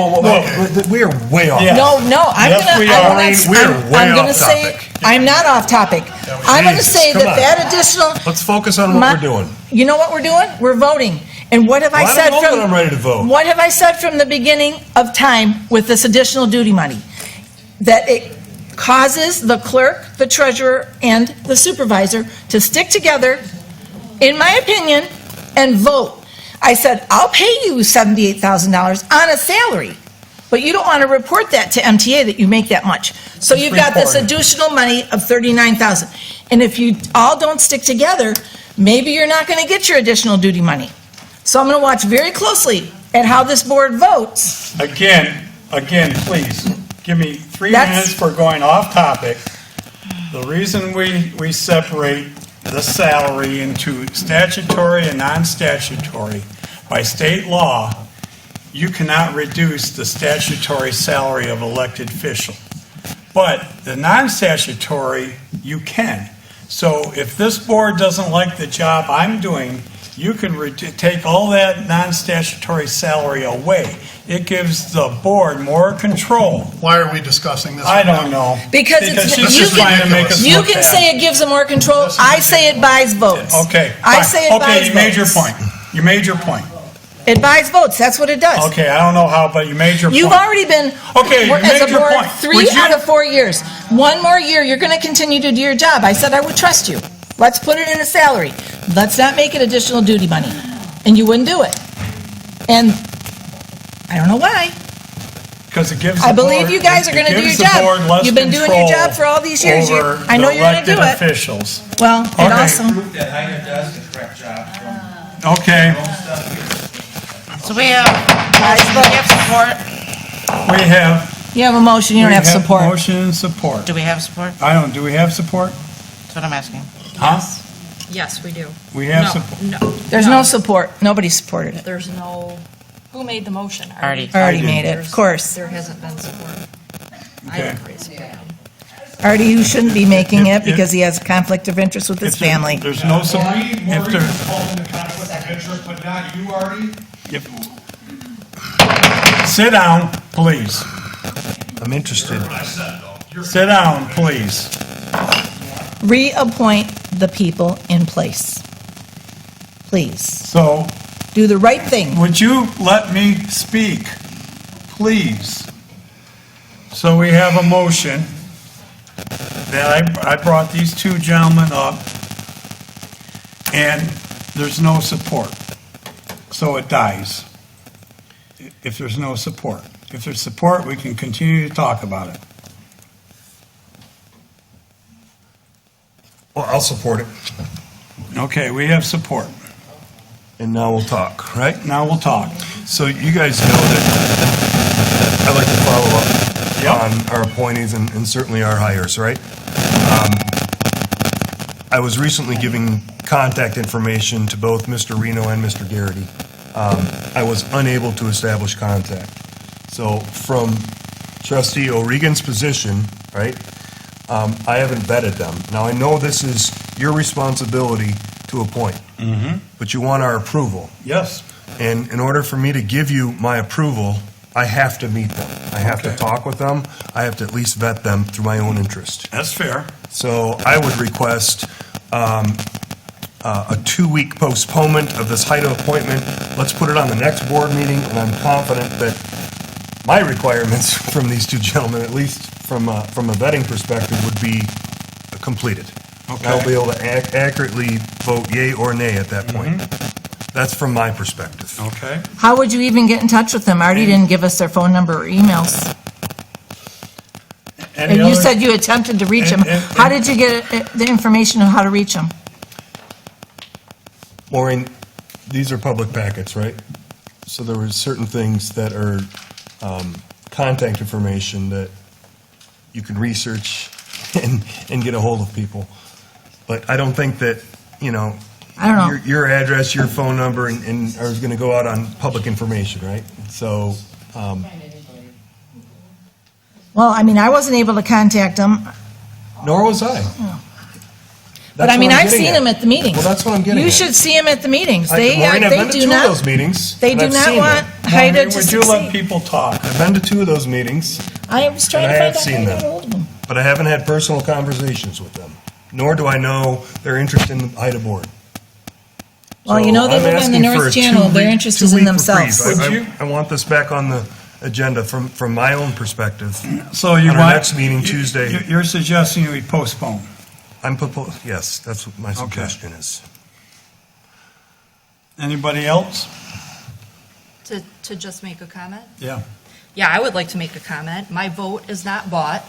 Speaker 4: We are way off.
Speaker 1: Yeah.
Speaker 3: No,
Speaker 1: Yes, we are.
Speaker 4: We're way off topic.
Speaker 3: I'm not off topic. I'm going to
Speaker 4: Jesus,
Speaker 3: say
Speaker 4: come
Speaker 3: that
Speaker 4: on.
Speaker 3: that additional.
Speaker 4: Let's focus on what we're doing.
Speaker 3: You know what we're doing? We're voting. And what have I
Speaker 4: Well, I
Speaker 3: said
Speaker 4: don't know
Speaker 3: from?
Speaker 4: that I'm ready to vote.
Speaker 3: What have I said from the beginning of time with this additional duty money? That it causes the clerk, the treasurer, and the supervisor to stick together, in my opinion, and vote. I said, I'll pay you $78,000 on a salary, but you don't want to report that to MTA that you make that much. So you've got this
Speaker 1: report it.
Speaker 3: additional money of $39,000. And if you all don't stick together, maybe you're not going to get your additional duty money. So I'm going to watch very closely at how this board votes.
Speaker 1: Again, please, give me 3
Speaker 3: That's-
Speaker 1: minutes for going off topic. The reason we separate the salary into statutory and non-statutory, by state law, you cannot reduce the statutory salary of elected official. But the non-statutory, you can. So if this board doesn't like the job I'm doing, you can take all that non-statutory salary away. It gives the board more control.
Speaker 11: Why are we discussing this?
Speaker 1: I don't know.
Speaker 3: Because
Speaker 1: she's just trying to make us
Speaker 3: you
Speaker 1: look
Speaker 3: can
Speaker 1: bad.
Speaker 3: say it gives them more control. I say it buys votes.
Speaker 1: Okay.
Speaker 3: I
Speaker 1: fine.
Speaker 3: say it buys
Speaker 1: Okay, you made your
Speaker 3: votes.
Speaker 1: point. You made your point.
Speaker 3: It buys votes, that's what it does.
Speaker 1: Okay, I don't know how, but you made your point.
Speaker 3: You've already been,
Speaker 1: Okay, you
Speaker 3: as
Speaker 1: made
Speaker 3: a
Speaker 1: your
Speaker 3: board,
Speaker 1: point.
Speaker 3: 3
Speaker 1: Would you-
Speaker 3: out of 4 years. One more year, you're going to continue to do your job. I said I would trust you. Let's put it in a salary. Let's not make it additional duty money. And you wouldn't do it. And I don't know why.
Speaker 1: Because it gives the
Speaker 3: I believe
Speaker 1: board-
Speaker 3: you guys are
Speaker 1: it
Speaker 3: going to do your
Speaker 1: gives the board
Speaker 3: job.
Speaker 1: less
Speaker 3: You've been doing your
Speaker 1: control
Speaker 3: job for all these years.
Speaker 1: over
Speaker 3: I know
Speaker 1: the
Speaker 3: you're going to do
Speaker 1: elected
Speaker 3: it.
Speaker 1: officials.
Speaker 3: Well, it
Speaker 1: Okay.
Speaker 3: also,
Speaker 8: Proof that HITA does the correct job from
Speaker 1: Okay,
Speaker 2: So we have support.
Speaker 1: we have.
Speaker 3: you have a motion, you don't
Speaker 1: we
Speaker 3: have support.
Speaker 1: Motion and support.
Speaker 2: Do we have support?
Speaker 1: I don't, do we have support?
Speaker 2: That's what I'm asking.
Speaker 1: Huh?
Speaker 5: Yes, we do.
Speaker 1: We have
Speaker 5: No,
Speaker 1: support.
Speaker 5: No.
Speaker 3: There's no support. Nobody supported it.
Speaker 5: There's no, who made the motion?
Speaker 2: Artie.
Speaker 3: Already
Speaker 1: did.
Speaker 3: made it, of course.
Speaker 5: There hasn't been support. I
Speaker 1: Okay.
Speaker 5: didn't raise it.
Speaker 3: Artie, you shouldn't be making it
Speaker 1: If-
Speaker 3: because he has a conflict of interest with his
Speaker 1: If there-
Speaker 3: family.
Speaker 1: There's no support.
Speaker 13: Maureen
Speaker 1: If there,
Speaker 13: called in the conflict of interest, but not you, Artie.
Speaker 1: sit down, please.
Speaker 4: I'm interested.
Speaker 13: I said, though.
Speaker 1: Sit down, please.
Speaker 3: Reappoint the people in place. Please.
Speaker 1: So,
Speaker 3: Do the right thing.
Speaker 1: would you let me speak, please? So we have a motion that I brought these two gentlemen up, and there's no support. So it dies. If there's no support. If there's support, we can continue to talk about it.
Speaker 4: Well, I'll support it,
Speaker 1: Okay, we have support.
Speaker 4: and now we'll talk, right?
Speaker 1: Now we'll talk.
Speaker 4: So you guys know that I like to follow up on our appointees and certainly our hires, right? I was recently giving contact information to both Mr. Reno and Mr. Garrity. I was unable to establish contact. So from trustee O'Regan's position, right, I haven't vetted them. Now, I know this is your responsibility to appoint, but you want our approval.
Speaker 1: Yes.
Speaker 4: And in order for me to give you my approval, I have to meet them. I have to
Speaker 1: Okay.
Speaker 4: talk with them. I have to at least vet them through my own interest.
Speaker 1: That's fair.
Speaker 4: So I would request a 2-week postponement of this HITA appointment. Let's put it on the next board meeting, and I'm confident that my requirements from these two gentlemen, at least from a vetting perspective, would be completed.
Speaker 1: Okay.
Speaker 4: I'll be able to accurately vote yea or nay at that point. That's from my perspective.
Speaker 1: Okay.
Speaker 3: How would you even get in touch with them? Artie didn't give us their phone number or emails.
Speaker 1: Any
Speaker 3: And you
Speaker 1: other-
Speaker 3: said you attempted to reach them.
Speaker 1: and-
Speaker 3: How did you get the information of how to reach them?
Speaker 4: Maureen, these are public packets, right? So there were certain things that are contact information that you can research and get a hold of people. But I don't think that, you know,
Speaker 3: I don't know.
Speaker 4: your address, your phone number, and are going to go out on public information, right? So,
Speaker 3: Well, I mean, I wasn't able to contact them,
Speaker 4: nor was I.
Speaker 3: but I mean, I've seen them at the meetings.
Speaker 4: Well, that's what I'm getting
Speaker 3: You
Speaker 4: at.
Speaker 3: should see them at the meetings.
Speaker 4: Maureen, I've been to
Speaker 3: do
Speaker 4: two of
Speaker 3: not,
Speaker 4: those meetings.
Speaker 3: they
Speaker 4: and
Speaker 3: do
Speaker 4: I've
Speaker 3: not
Speaker 4: seen
Speaker 3: want
Speaker 4: them.
Speaker 3: HITA
Speaker 1: Maureen,
Speaker 3: to
Speaker 1: would you let
Speaker 3: succeed.
Speaker 1: people talk?
Speaker 4: I've been to two of those meetings,
Speaker 3: I was trying
Speaker 4: and
Speaker 3: to
Speaker 4: I have
Speaker 3: find out
Speaker 4: seen
Speaker 3: how to
Speaker 4: them.
Speaker 3: get hold of them.
Speaker 4: but I haven't had personal conversations with them, nor do I know their interest in the HITA board.
Speaker 3: Well, you know, they
Speaker 4: So I'm
Speaker 3: live on the
Speaker 4: asking for
Speaker 3: North
Speaker 4: a
Speaker 3: Channel. Their
Speaker 4: two-week-
Speaker 3: interest is in
Speaker 4: two-week
Speaker 3: themselves.
Speaker 4: reprieve.
Speaker 1: Would you-
Speaker 4: I want this back on the agenda from my own perspective.
Speaker 1: So you
Speaker 4: On
Speaker 1: want...
Speaker 4: our next meeting Tuesday.
Speaker 1: You're suggesting we postpone?
Speaker 4: Yes, that's what my suggestion is.
Speaker 1: Anybody else?
Speaker 5: To just make a comment?
Speaker 1: Yeah.
Speaker 5: Yeah, I would like to make a comment. My vote is not bought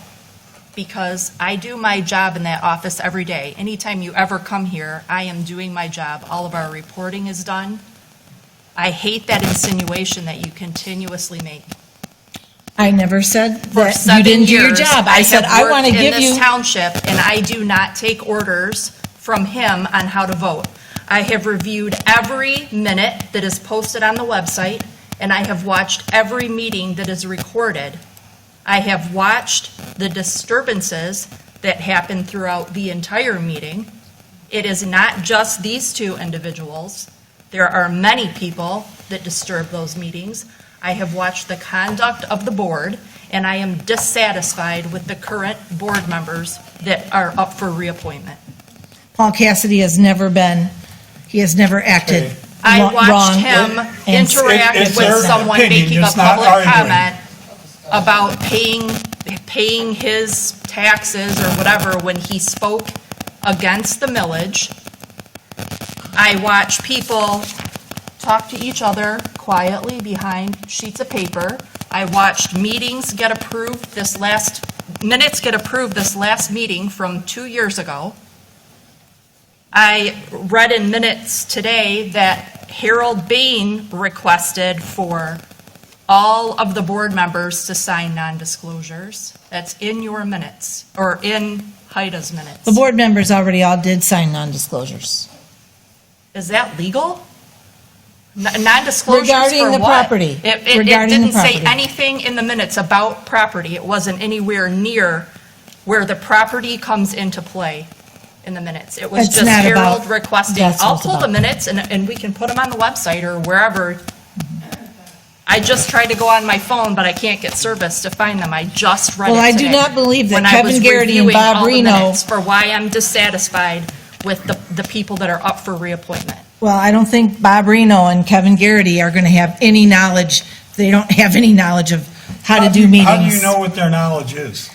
Speaker 5: because I do my job in that office every day. Anytime you ever come here, I am doing my job. All of our reporting is done. I hate that insinuation that you continuously make.
Speaker 3: I never said
Speaker 5: For
Speaker 3: that you
Speaker 5: 7
Speaker 3: didn't do your
Speaker 5: years,
Speaker 3: job. I said,
Speaker 5: have
Speaker 3: I want to
Speaker 5: worked
Speaker 3: give
Speaker 5: in this
Speaker 3: you,
Speaker 5: township, and I do not take orders from him on how to vote. I have reviewed every minute that is posted on the website, and I have watched every meeting that is recorded. I have watched the disturbances that happen throughout the entire meeting. It is not just these two individuals. There are many people that disturb those meetings. I have watched the conduct of the board, and I am dissatisfied with the current board members that are up for reappointment.
Speaker 3: Paul Cassidy has never been, he has never acted
Speaker 5: I
Speaker 3: wrong
Speaker 5: watched him
Speaker 3: and-
Speaker 5: interact
Speaker 1: It's
Speaker 5: with
Speaker 1: their
Speaker 5: someone
Speaker 1: opinion,
Speaker 5: making a
Speaker 1: just not
Speaker 5: public
Speaker 1: arguing.
Speaker 5: comment about paying his taxes or whatever when he spoke against the millage. I watch people talk to each other quietly behind sheets of paper. I watched minutes get approved this last meeting from 2 years ago. I read in minutes today that Harold Bain requested for all of the board members to sign non-disclosures. That's in your minutes, or in HITA's minutes.
Speaker 3: The board members already all did sign non-disclosures.
Speaker 5: Is that legal? Non-disclosures
Speaker 3: Regarding
Speaker 5: for
Speaker 3: the
Speaker 5: what?
Speaker 3: property.
Speaker 5: It
Speaker 3: Regarding the
Speaker 5: didn't say
Speaker 3: property.
Speaker 5: anything in the minutes about property. It wasn't anywhere near where the property comes into play in the minutes. It was
Speaker 3: It's
Speaker 5: just
Speaker 3: not
Speaker 5: Harold
Speaker 3: about-
Speaker 5: requesting,
Speaker 3: that's what
Speaker 5: I'll
Speaker 3: it's
Speaker 5: pull the
Speaker 3: about.
Speaker 5: minutes and we can put them on the website or wherever. I just tried to go on my phone, but I can't get service to find them. I just read it
Speaker 3: Well, I
Speaker 5: today.
Speaker 3: do not believe that
Speaker 5: when I
Speaker 3: Kevin
Speaker 5: was
Speaker 3: Garrity and
Speaker 5: reviewing
Speaker 3: Bob
Speaker 5: all the
Speaker 3: Reno-
Speaker 5: minutes for why I'm dissatisfied with the people that are up for reappointment.
Speaker 3: Well, I don't think Bob Reno and Kevin Garrity are going to have any knowledge, they don't have any knowledge of how to do meetings.
Speaker 1: How do you know what their knowledge is?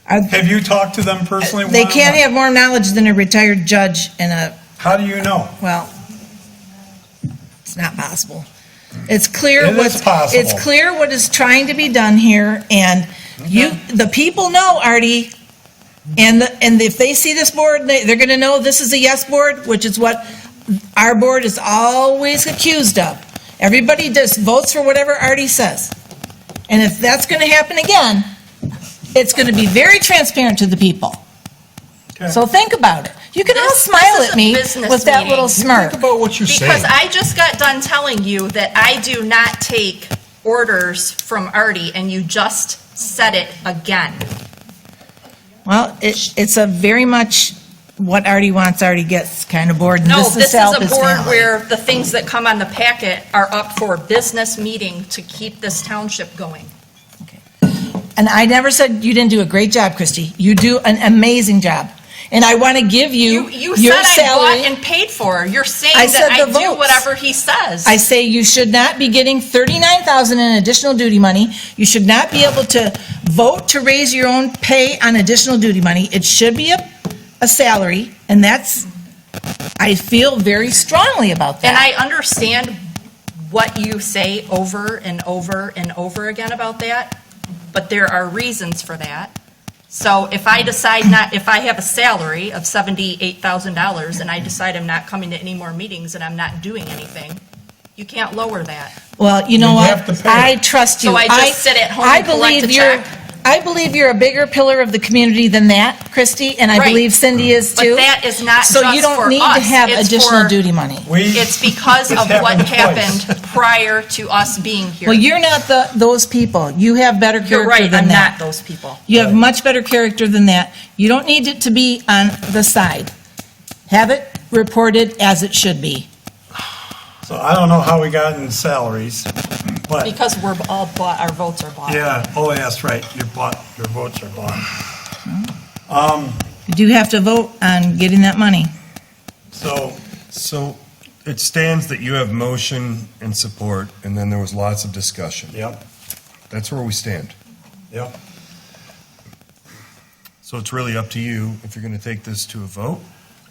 Speaker 1: Have you talked to them personally?
Speaker 3: They can't
Speaker 1: one-on-one?
Speaker 3: have more knowledge than a retired judge and a,
Speaker 1: How do you know?
Speaker 3: well, it's not possible. It's clear
Speaker 1: It is
Speaker 3: what's,
Speaker 1: possible.
Speaker 3: it's clear what is trying to be done here, and the people know, Artie, and if they see this board, they're gonna know this is a yes board, which is what our board is always accused of. Everybody just votes for whatever Artie says. And if that's gonna happen again, it's gonna be very transparent to the people.
Speaker 1: Okay.
Speaker 3: So think about it. You can all
Speaker 5: This
Speaker 3: smile
Speaker 5: is
Speaker 3: at
Speaker 5: a
Speaker 3: me
Speaker 5: business
Speaker 3: with that
Speaker 5: meeting.
Speaker 3: little smirk.
Speaker 9: Think about what you're
Speaker 5: Because
Speaker 9: saying.
Speaker 5: I just got done telling you that I do not take orders from Artie, and you just said it again.
Speaker 3: Well, it's a very much what Artie wants, Artie gets kind of board. and
Speaker 5: No, this is
Speaker 3: to help
Speaker 5: a
Speaker 3: his
Speaker 5: board
Speaker 3: family.
Speaker 5: where the things that come on the packet are up for business meeting to keep this township going.
Speaker 3: And I never said you didn't do a great job, Christie. You do an amazing job. And I want to give you
Speaker 5: You
Speaker 3: your
Speaker 5: said I bought
Speaker 3: salary.
Speaker 5: and paid for. You're saying
Speaker 3: I said
Speaker 5: that I
Speaker 3: the
Speaker 5: do
Speaker 3: votes.
Speaker 5: whatever he says.
Speaker 3: I say you should not be getting $39,000 in additional duty money. You should not be able to vote to raise your own pay on additional duty money. It should be a salary, and I feel very strongly about that.
Speaker 5: And I understand what you say over and over and over again about that, but there are reasons for that. So if I if I have a salary of $78,000 and I decide I'm not coming to any more meetings and I'm not doing anything, you can't lower that.
Speaker 3: Well, you know
Speaker 1: You
Speaker 3: what?
Speaker 1: have to pay.
Speaker 3: I trust you.
Speaker 5: So I just sit at home and collect a check?
Speaker 3: I believe you're a bigger pillar of the community than that, Christie, and I
Speaker 5: Right.
Speaker 3: believe Cindy is too.
Speaker 5: But that is not
Speaker 3: So you
Speaker 5: just for
Speaker 3: don't need to
Speaker 5: us.
Speaker 3: have
Speaker 5: It's
Speaker 3: additional
Speaker 5: for-
Speaker 3: duty money.
Speaker 5: It's because
Speaker 1: It's
Speaker 5: of what
Speaker 1: happened twice.
Speaker 5: happened prior to us being here.
Speaker 3: Well, you're not those people. You have better
Speaker 5: You're
Speaker 3: character
Speaker 5: right,
Speaker 3: than
Speaker 5: I'm
Speaker 3: that.
Speaker 5: not those people.
Speaker 3: You have much better character than that. You don't need it to be on the side. Have it reported as it should be.
Speaker 1: So I don't know how we got in salaries, but,
Speaker 5: Because we're all bought, our votes are bought.
Speaker 1: yeah, oh, that's right, your votes are bought.
Speaker 3: You do have to vote on getting that money.
Speaker 4: So it stands that you have motion and support, and then there was lots of discussion.
Speaker 1: Yep,
Speaker 4: That's where we stand.
Speaker 1: yep.
Speaker 4: So it's really up to you if you're going to take this to a vote.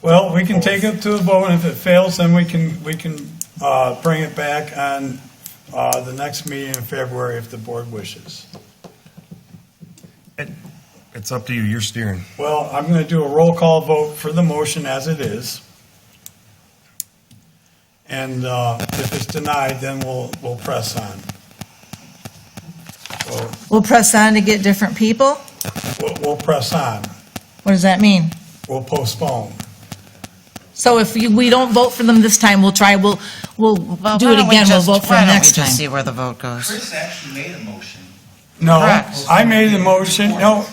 Speaker 1: Well, we can take it to a vote, and if it fails, then we can bring it back on the next meeting in February if the board wishes.
Speaker 4: It's up to you. You're steering.
Speaker 1: Well, I'm going to do a roll call vote for the motion as it is. And if it's denied, then we'll press on. So
Speaker 3: We'll press on to get different people?
Speaker 1: we'll press on.
Speaker 3: What does that mean?
Speaker 1: We'll postpone.
Speaker 3: So if we don't vote for them this time, we'll do it
Speaker 2: Why don't we
Speaker 3: again, we'll
Speaker 2: just-
Speaker 3: vote for
Speaker 2: why
Speaker 3: them
Speaker 2: don't we
Speaker 3: next
Speaker 2: just
Speaker 3: time.
Speaker 2: see where the vote goes?
Speaker 8: Chris actually made a motion.
Speaker 1: No,
Speaker 2: Correct.
Speaker 1: I made the motion, no,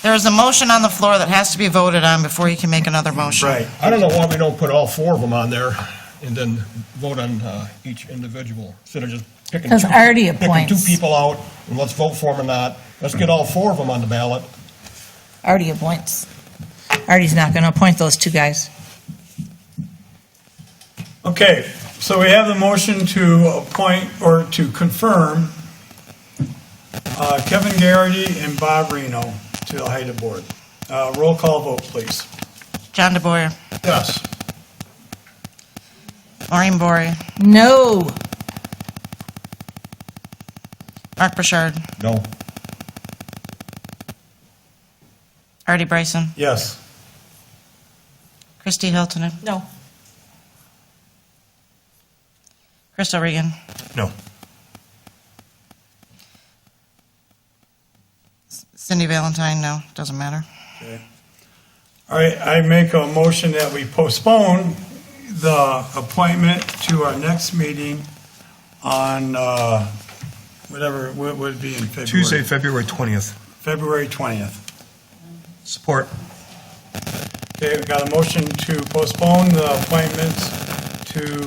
Speaker 2: There is a motion on the floor that has to be voted on before you can make another motion.
Speaker 1: right.
Speaker 9: I don't know why we don't put all four of them on there and then vote on each individual, instead of just picking
Speaker 3: Because Artie
Speaker 9: picking
Speaker 3: appoints.
Speaker 9: two people out, and let's vote for them or not. Let's get all four of them on the ballot.
Speaker 3: Artie appoints. Artie's not going to appoint those two guys.
Speaker 1: Okay, so we have the motion to appoint or to confirm Kevin Garrity and Bob Reno to the HITA board. Roll call vote, please.
Speaker 2: John DeBoyer,
Speaker 11: Yes.
Speaker 2: Maureen Bory,
Speaker 3: No.
Speaker 2: Mark Burchard,
Speaker 9: No.
Speaker 2: Artie Bryson,
Speaker 1: Yes.
Speaker 2: Christy Hiltonen.
Speaker 3: No.
Speaker 2: Crystal Regan,
Speaker 4: No.
Speaker 2: Cindy Valentine, no, doesn't matter.
Speaker 1: All right, I make a motion that we postpone the appointment to our next meeting on, what would it be in February?
Speaker 4: Tuesday, February 20th.
Speaker 1: February 20th.
Speaker 4: Support.
Speaker 1: Okay, we got a motion to postpone the appointments to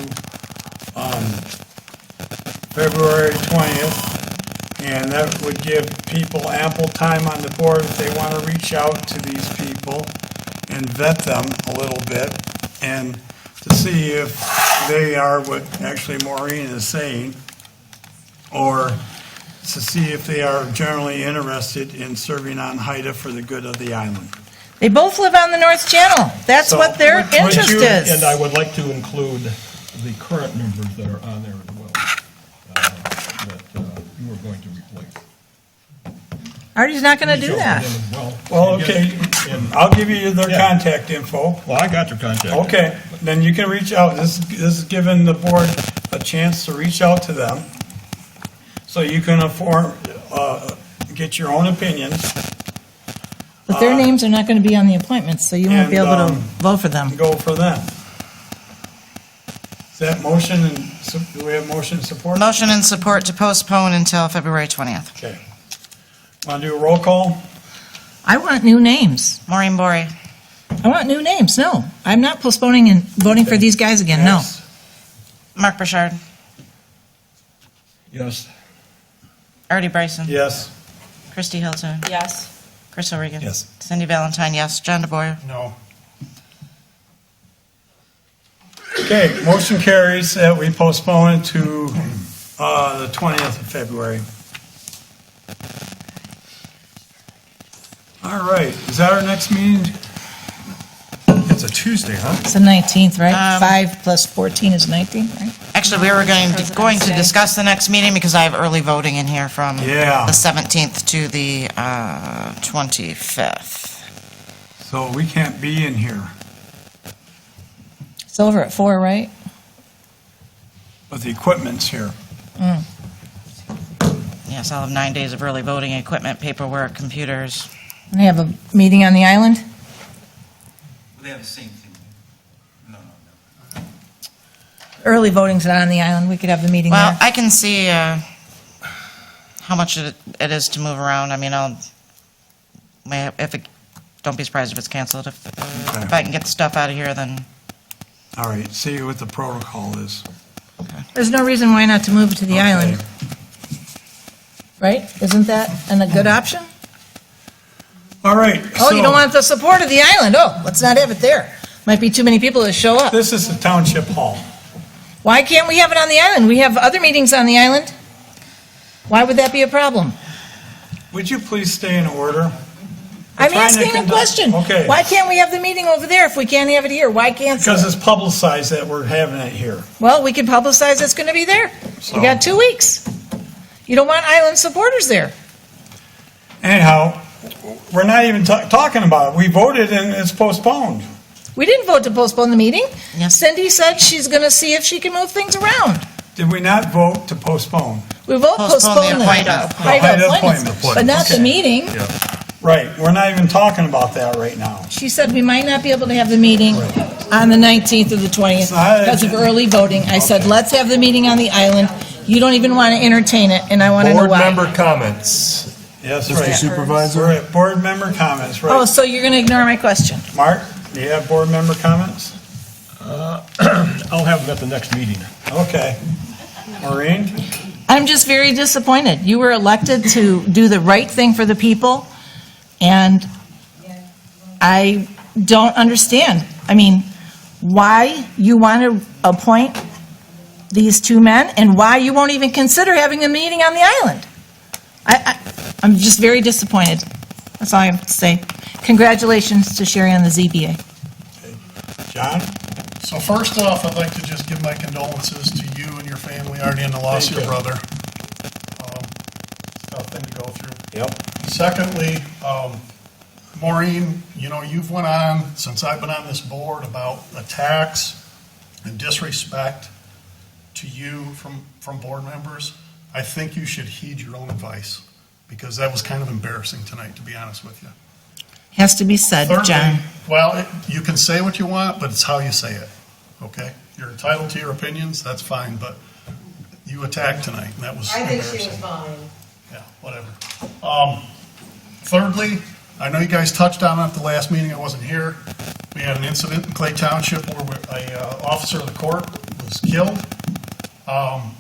Speaker 1: February 20th, and that would give people ample time on the board if they want to reach out to these people and vet them a little bit, and to see if they are what actually Maureen is saying, or to see if they are generally interested in serving on HITA for the good of the island.
Speaker 3: They both live on the North Channel. That's
Speaker 1: So,
Speaker 3: what their
Speaker 1: would
Speaker 3: interest
Speaker 1: you-
Speaker 3: is.
Speaker 9: And I would like to include the current members that are on there as well, that you are going to replace.
Speaker 3: Artie's not going to do
Speaker 9: Reach out
Speaker 3: that.
Speaker 9: to them as well.
Speaker 1: Well,
Speaker 9: And
Speaker 1: okay,
Speaker 9: get- and-
Speaker 1: I'll give you their
Speaker 9: Yeah.
Speaker 1: contact info.
Speaker 9: Well, I got their contact.
Speaker 1: Okay, then you can reach out. This is giving the board a chance to reach out to them, so you can get your own opinions,
Speaker 3: But their names are not going to be on the appointments, so you won't be
Speaker 1: And,
Speaker 3: able to
Speaker 1: um,
Speaker 3: vote for them.
Speaker 1: and go for them. Is that motion, and do we have motion and support?
Speaker 2: Motion and support to postpone until February 20th.
Speaker 1: Okay. Want to do a roll call?
Speaker 3: I want new names.
Speaker 2: Maureen Bory,
Speaker 3: I want new names. No, I'm not postponing and voting for these guys again. No.
Speaker 1: Yes.
Speaker 2: Mark Burchard,
Speaker 9: Yes.
Speaker 2: Artie Bryson,
Speaker 1: Yes.
Speaker 2: Christy Hilton,
Speaker 5: Yes.
Speaker 2: Crystal Regan.
Speaker 4: Yes.
Speaker 2: Cindy Valentine, yes. John DeBoyer.
Speaker 11: No.
Speaker 1: Okay, motion carries that we postpone it to the 20th of February. All right, is that our next meeting?
Speaker 4: It's a Tuesday, huh?
Speaker 3: It's the 19th, right?
Speaker 2: Um,
Speaker 3: 5 plus 14 is 19, right?
Speaker 2: Actually, we were going to discuss the next meeting because I have early voting in here from
Speaker 1: Yeah.
Speaker 2: the 17th to the 25th.
Speaker 1: So we can't be in here,
Speaker 3: It's over at 4, right?
Speaker 1: but the equipment's here.
Speaker 2: Yes, I'll have 9 days of early voting, equipment, paperwork, computers.
Speaker 3: We have a meeting on the island?
Speaker 8: They have the same thing. No.
Speaker 3: Early voting's not on the island. We could have the meeting
Speaker 2: Well,
Speaker 3: there.
Speaker 2: I can see how much it is to move around. I mean, don't be surprised if it's canceled. If I can get the stuff out of here, then,
Speaker 1: All right, see what the protocol is.
Speaker 3: There's no reason why not to move it to the
Speaker 1: Okay.
Speaker 3: island, right? Isn't that a good option?
Speaker 1: All right.
Speaker 3: Oh, you
Speaker 1: so
Speaker 3: don't want the support of the island. Oh, let's not have it there. Might be too many people that show up.
Speaker 1: This is the Township Hall.
Speaker 3: Why can't we have it on the island? We have other meetings on the island. Why would that be a problem?
Speaker 1: Would you please stay in order?
Speaker 3: I'm
Speaker 1: trying to
Speaker 3: asking a
Speaker 1: conduct-
Speaker 3: question.
Speaker 1: Okay.
Speaker 3: Why can't we have the meeting over there if we can't have it here? Why can't?
Speaker 1: Because it's publicized that we're having it here.
Speaker 3: Well, we can publicize it's going to be there.
Speaker 1: So-
Speaker 3: You got 2 weeks. You don't want island supporters there.
Speaker 1: Anyhow, we're not even talking about it. We voted and it's postponed.
Speaker 3: We didn't vote to postpone the meeting.
Speaker 2: Yes.
Speaker 3: Cindy said she's going to see if she can move things around.
Speaker 1: Did we not vote to postpone?
Speaker 3: We vote
Speaker 2: Postpone
Speaker 3: postpone
Speaker 2: the
Speaker 3: the
Speaker 2: appointment.
Speaker 3: HITA
Speaker 1: HITA
Speaker 3: appointments,
Speaker 1: appointments.
Speaker 3: but not the
Speaker 1: Okay.
Speaker 3: meeting.
Speaker 1: Right, we're not even talking about that right now.
Speaker 3: She said we might not be able to have the meeting on the 19th or the 20th
Speaker 1: It's not-
Speaker 3: because of early voting. I said, let's have the meeting on the island. You don't even want to entertain it, and I want to know
Speaker 4: Board
Speaker 3: why.
Speaker 4: member comments.
Speaker 1: Yes,
Speaker 4: Mr.
Speaker 1: right.
Speaker 4: Supervisor?
Speaker 1: We're at board member comments,
Speaker 3: Oh,
Speaker 1: right?
Speaker 3: so you're going to ignore my question?
Speaker 1: Mark, do you have board member comments?
Speaker 9: I'll have them at the next meeting.
Speaker 1: Okay. Maureen?
Speaker 3: I'm just very disappointed. You were elected to do the right thing for the people, and I don't understand. I mean, why you want to appoint these two men and why you won't even consider having a meeting on the island. I'm just very disappointed. That's all I have to say. Congratulations to Sherry on the ZBA.
Speaker 1: John?
Speaker 11: So first off, I'd like to just give my condolences to you and your family, Artie, and the loss of your brother. Tough thing to go through.
Speaker 1: Yep.
Speaker 11: Secondly, Maureen, you know, you've went on, since I've been on this board, about attacks and disrespect to you from board members. I think you should heed your own advice, because that was kind of embarrassing tonight, to be honest with you.
Speaker 3: Has to be said,
Speaker 11: Thirdly,
Speaker 3: John.
Speaker 11: well, you can say what you want, but it's how you say it, okay? You're entitled to your opinions, that's fine, but you attacked tonight, and that was embarrassing.
Speaker 12: she was fine.
Speaker 11: Yeah, whatever. Thirdly, I know you guys touched on it at the last meeting, I wasn't here. We had an incident in Clay Township where a officer of the court was killed.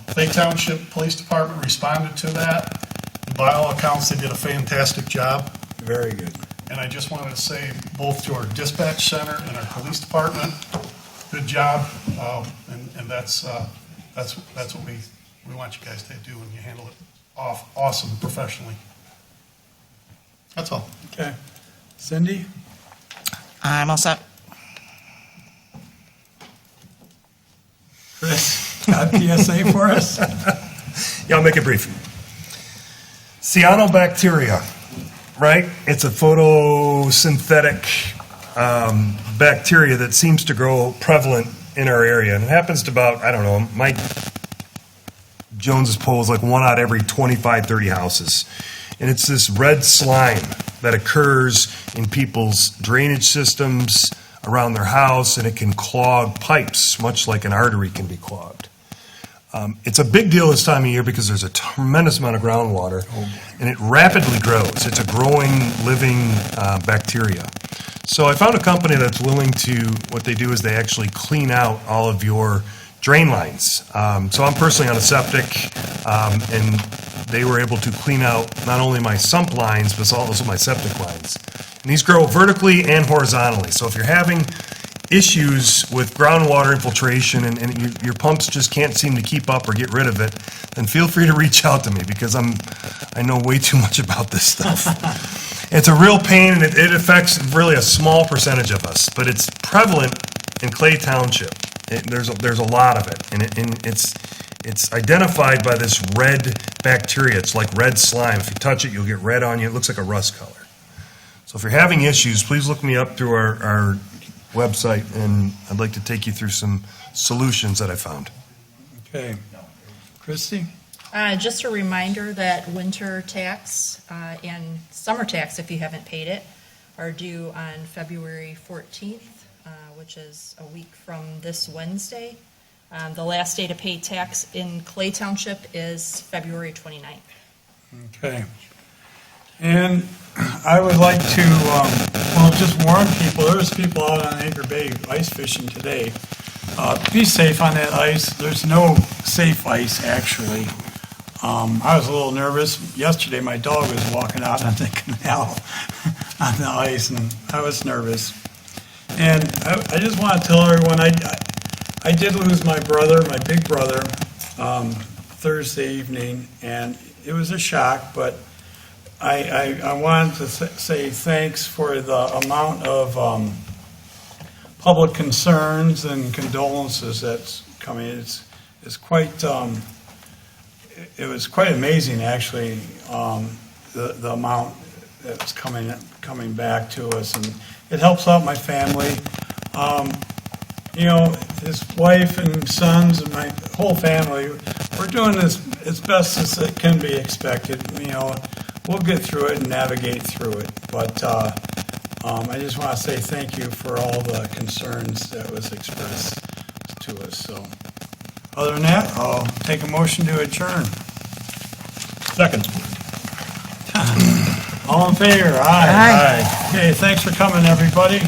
Speaker 11: Clay Township Police Department responded to that. And by all accounts, they did a fantastic job.
Speaker 1: Very good.
Speaker 11: And I just wanted to say, both to our dispatch center and our police department, good job. And that's what we want you guys to do, and you handle it awesome professionally. That's all.
Speaker 1: Okay. Cindy?
Speaker 2: I'm all set.
Speaker 1: Chris, got PSA for us?
Speaker 4: Yeah, I'll make it brief. Cyanobacteria, right? It's a photosynthetic bacteria that seems to grow prevalent in our area. And it happens to about, I don't know, Mike Jones's poll is like 1 out of every 25, 30 houses. And it's this red slime that occurs in people's drainage systems around their house, and it can clog pipes, much like an artery can be clogged. It's a big deal this time of year because there's a tremendous amount of groundwater, and it rapidly grows. It's a growing, living bacteria. So I found a company that's willing to, what they do is they actually clean out all of your drain lines. So I'm personally on a septic, and they were able to clean out not only my sump lines, but also my septic lines. And these grow vertically and horizontally. So if you're having issues with groundwater infiltration and your pumps just can't seem to keep up or get rid of it, then feel free to reach out to me, because I know way too much about this stuff. It's a real pain, and it affects really a small percentage of us, but it's prevalent in Clay Township. There's a lot of it, and it's identified by this red bacteria. It's like red slime. If you touch it, you'll get red on you. It looks like a rust color. So if you're having issues, please look me up through our website, and I'd like to take you through some solutions that I found.
Speaker 1: Okay. Christie?
Speaker 5: Just a reminder that winter tax and summer tax, if you haven't paid it, are due on February 14th, which is a week from this Wednesday. The last day to pay tax in Clay Township is February 29th.
Speaker 1: Okay. And I would like to, just warn people, there's people out on Anchor Bay ice fishing today. Be safe on that ice. There's no safe ice, actually. I was a little nervous. Yesterday, my dog was walking out on the canal on the ice, and I was nervous. And I just want to tell everyone, I did lose my brother, my big brother, Thursday evening, and it was a shock, but I wanted to say thanks for the amount of public concerns and condolences that's coming. It's quite, it was quite amazing, actually, the amount that's coming back to us, and it helps out my family. You know, his wife and sons and my whole family, we're doing this as best as it can be expected. You know, we'll get through it and navigate through it. But I just want to say thank you for all the concerns that was expressed to us. So, other than that, I'll take a motion to adjourn.
Speaker 9: Second.
Speaker 1: All in favor? Aye. Okay, thanks for coming, everybody.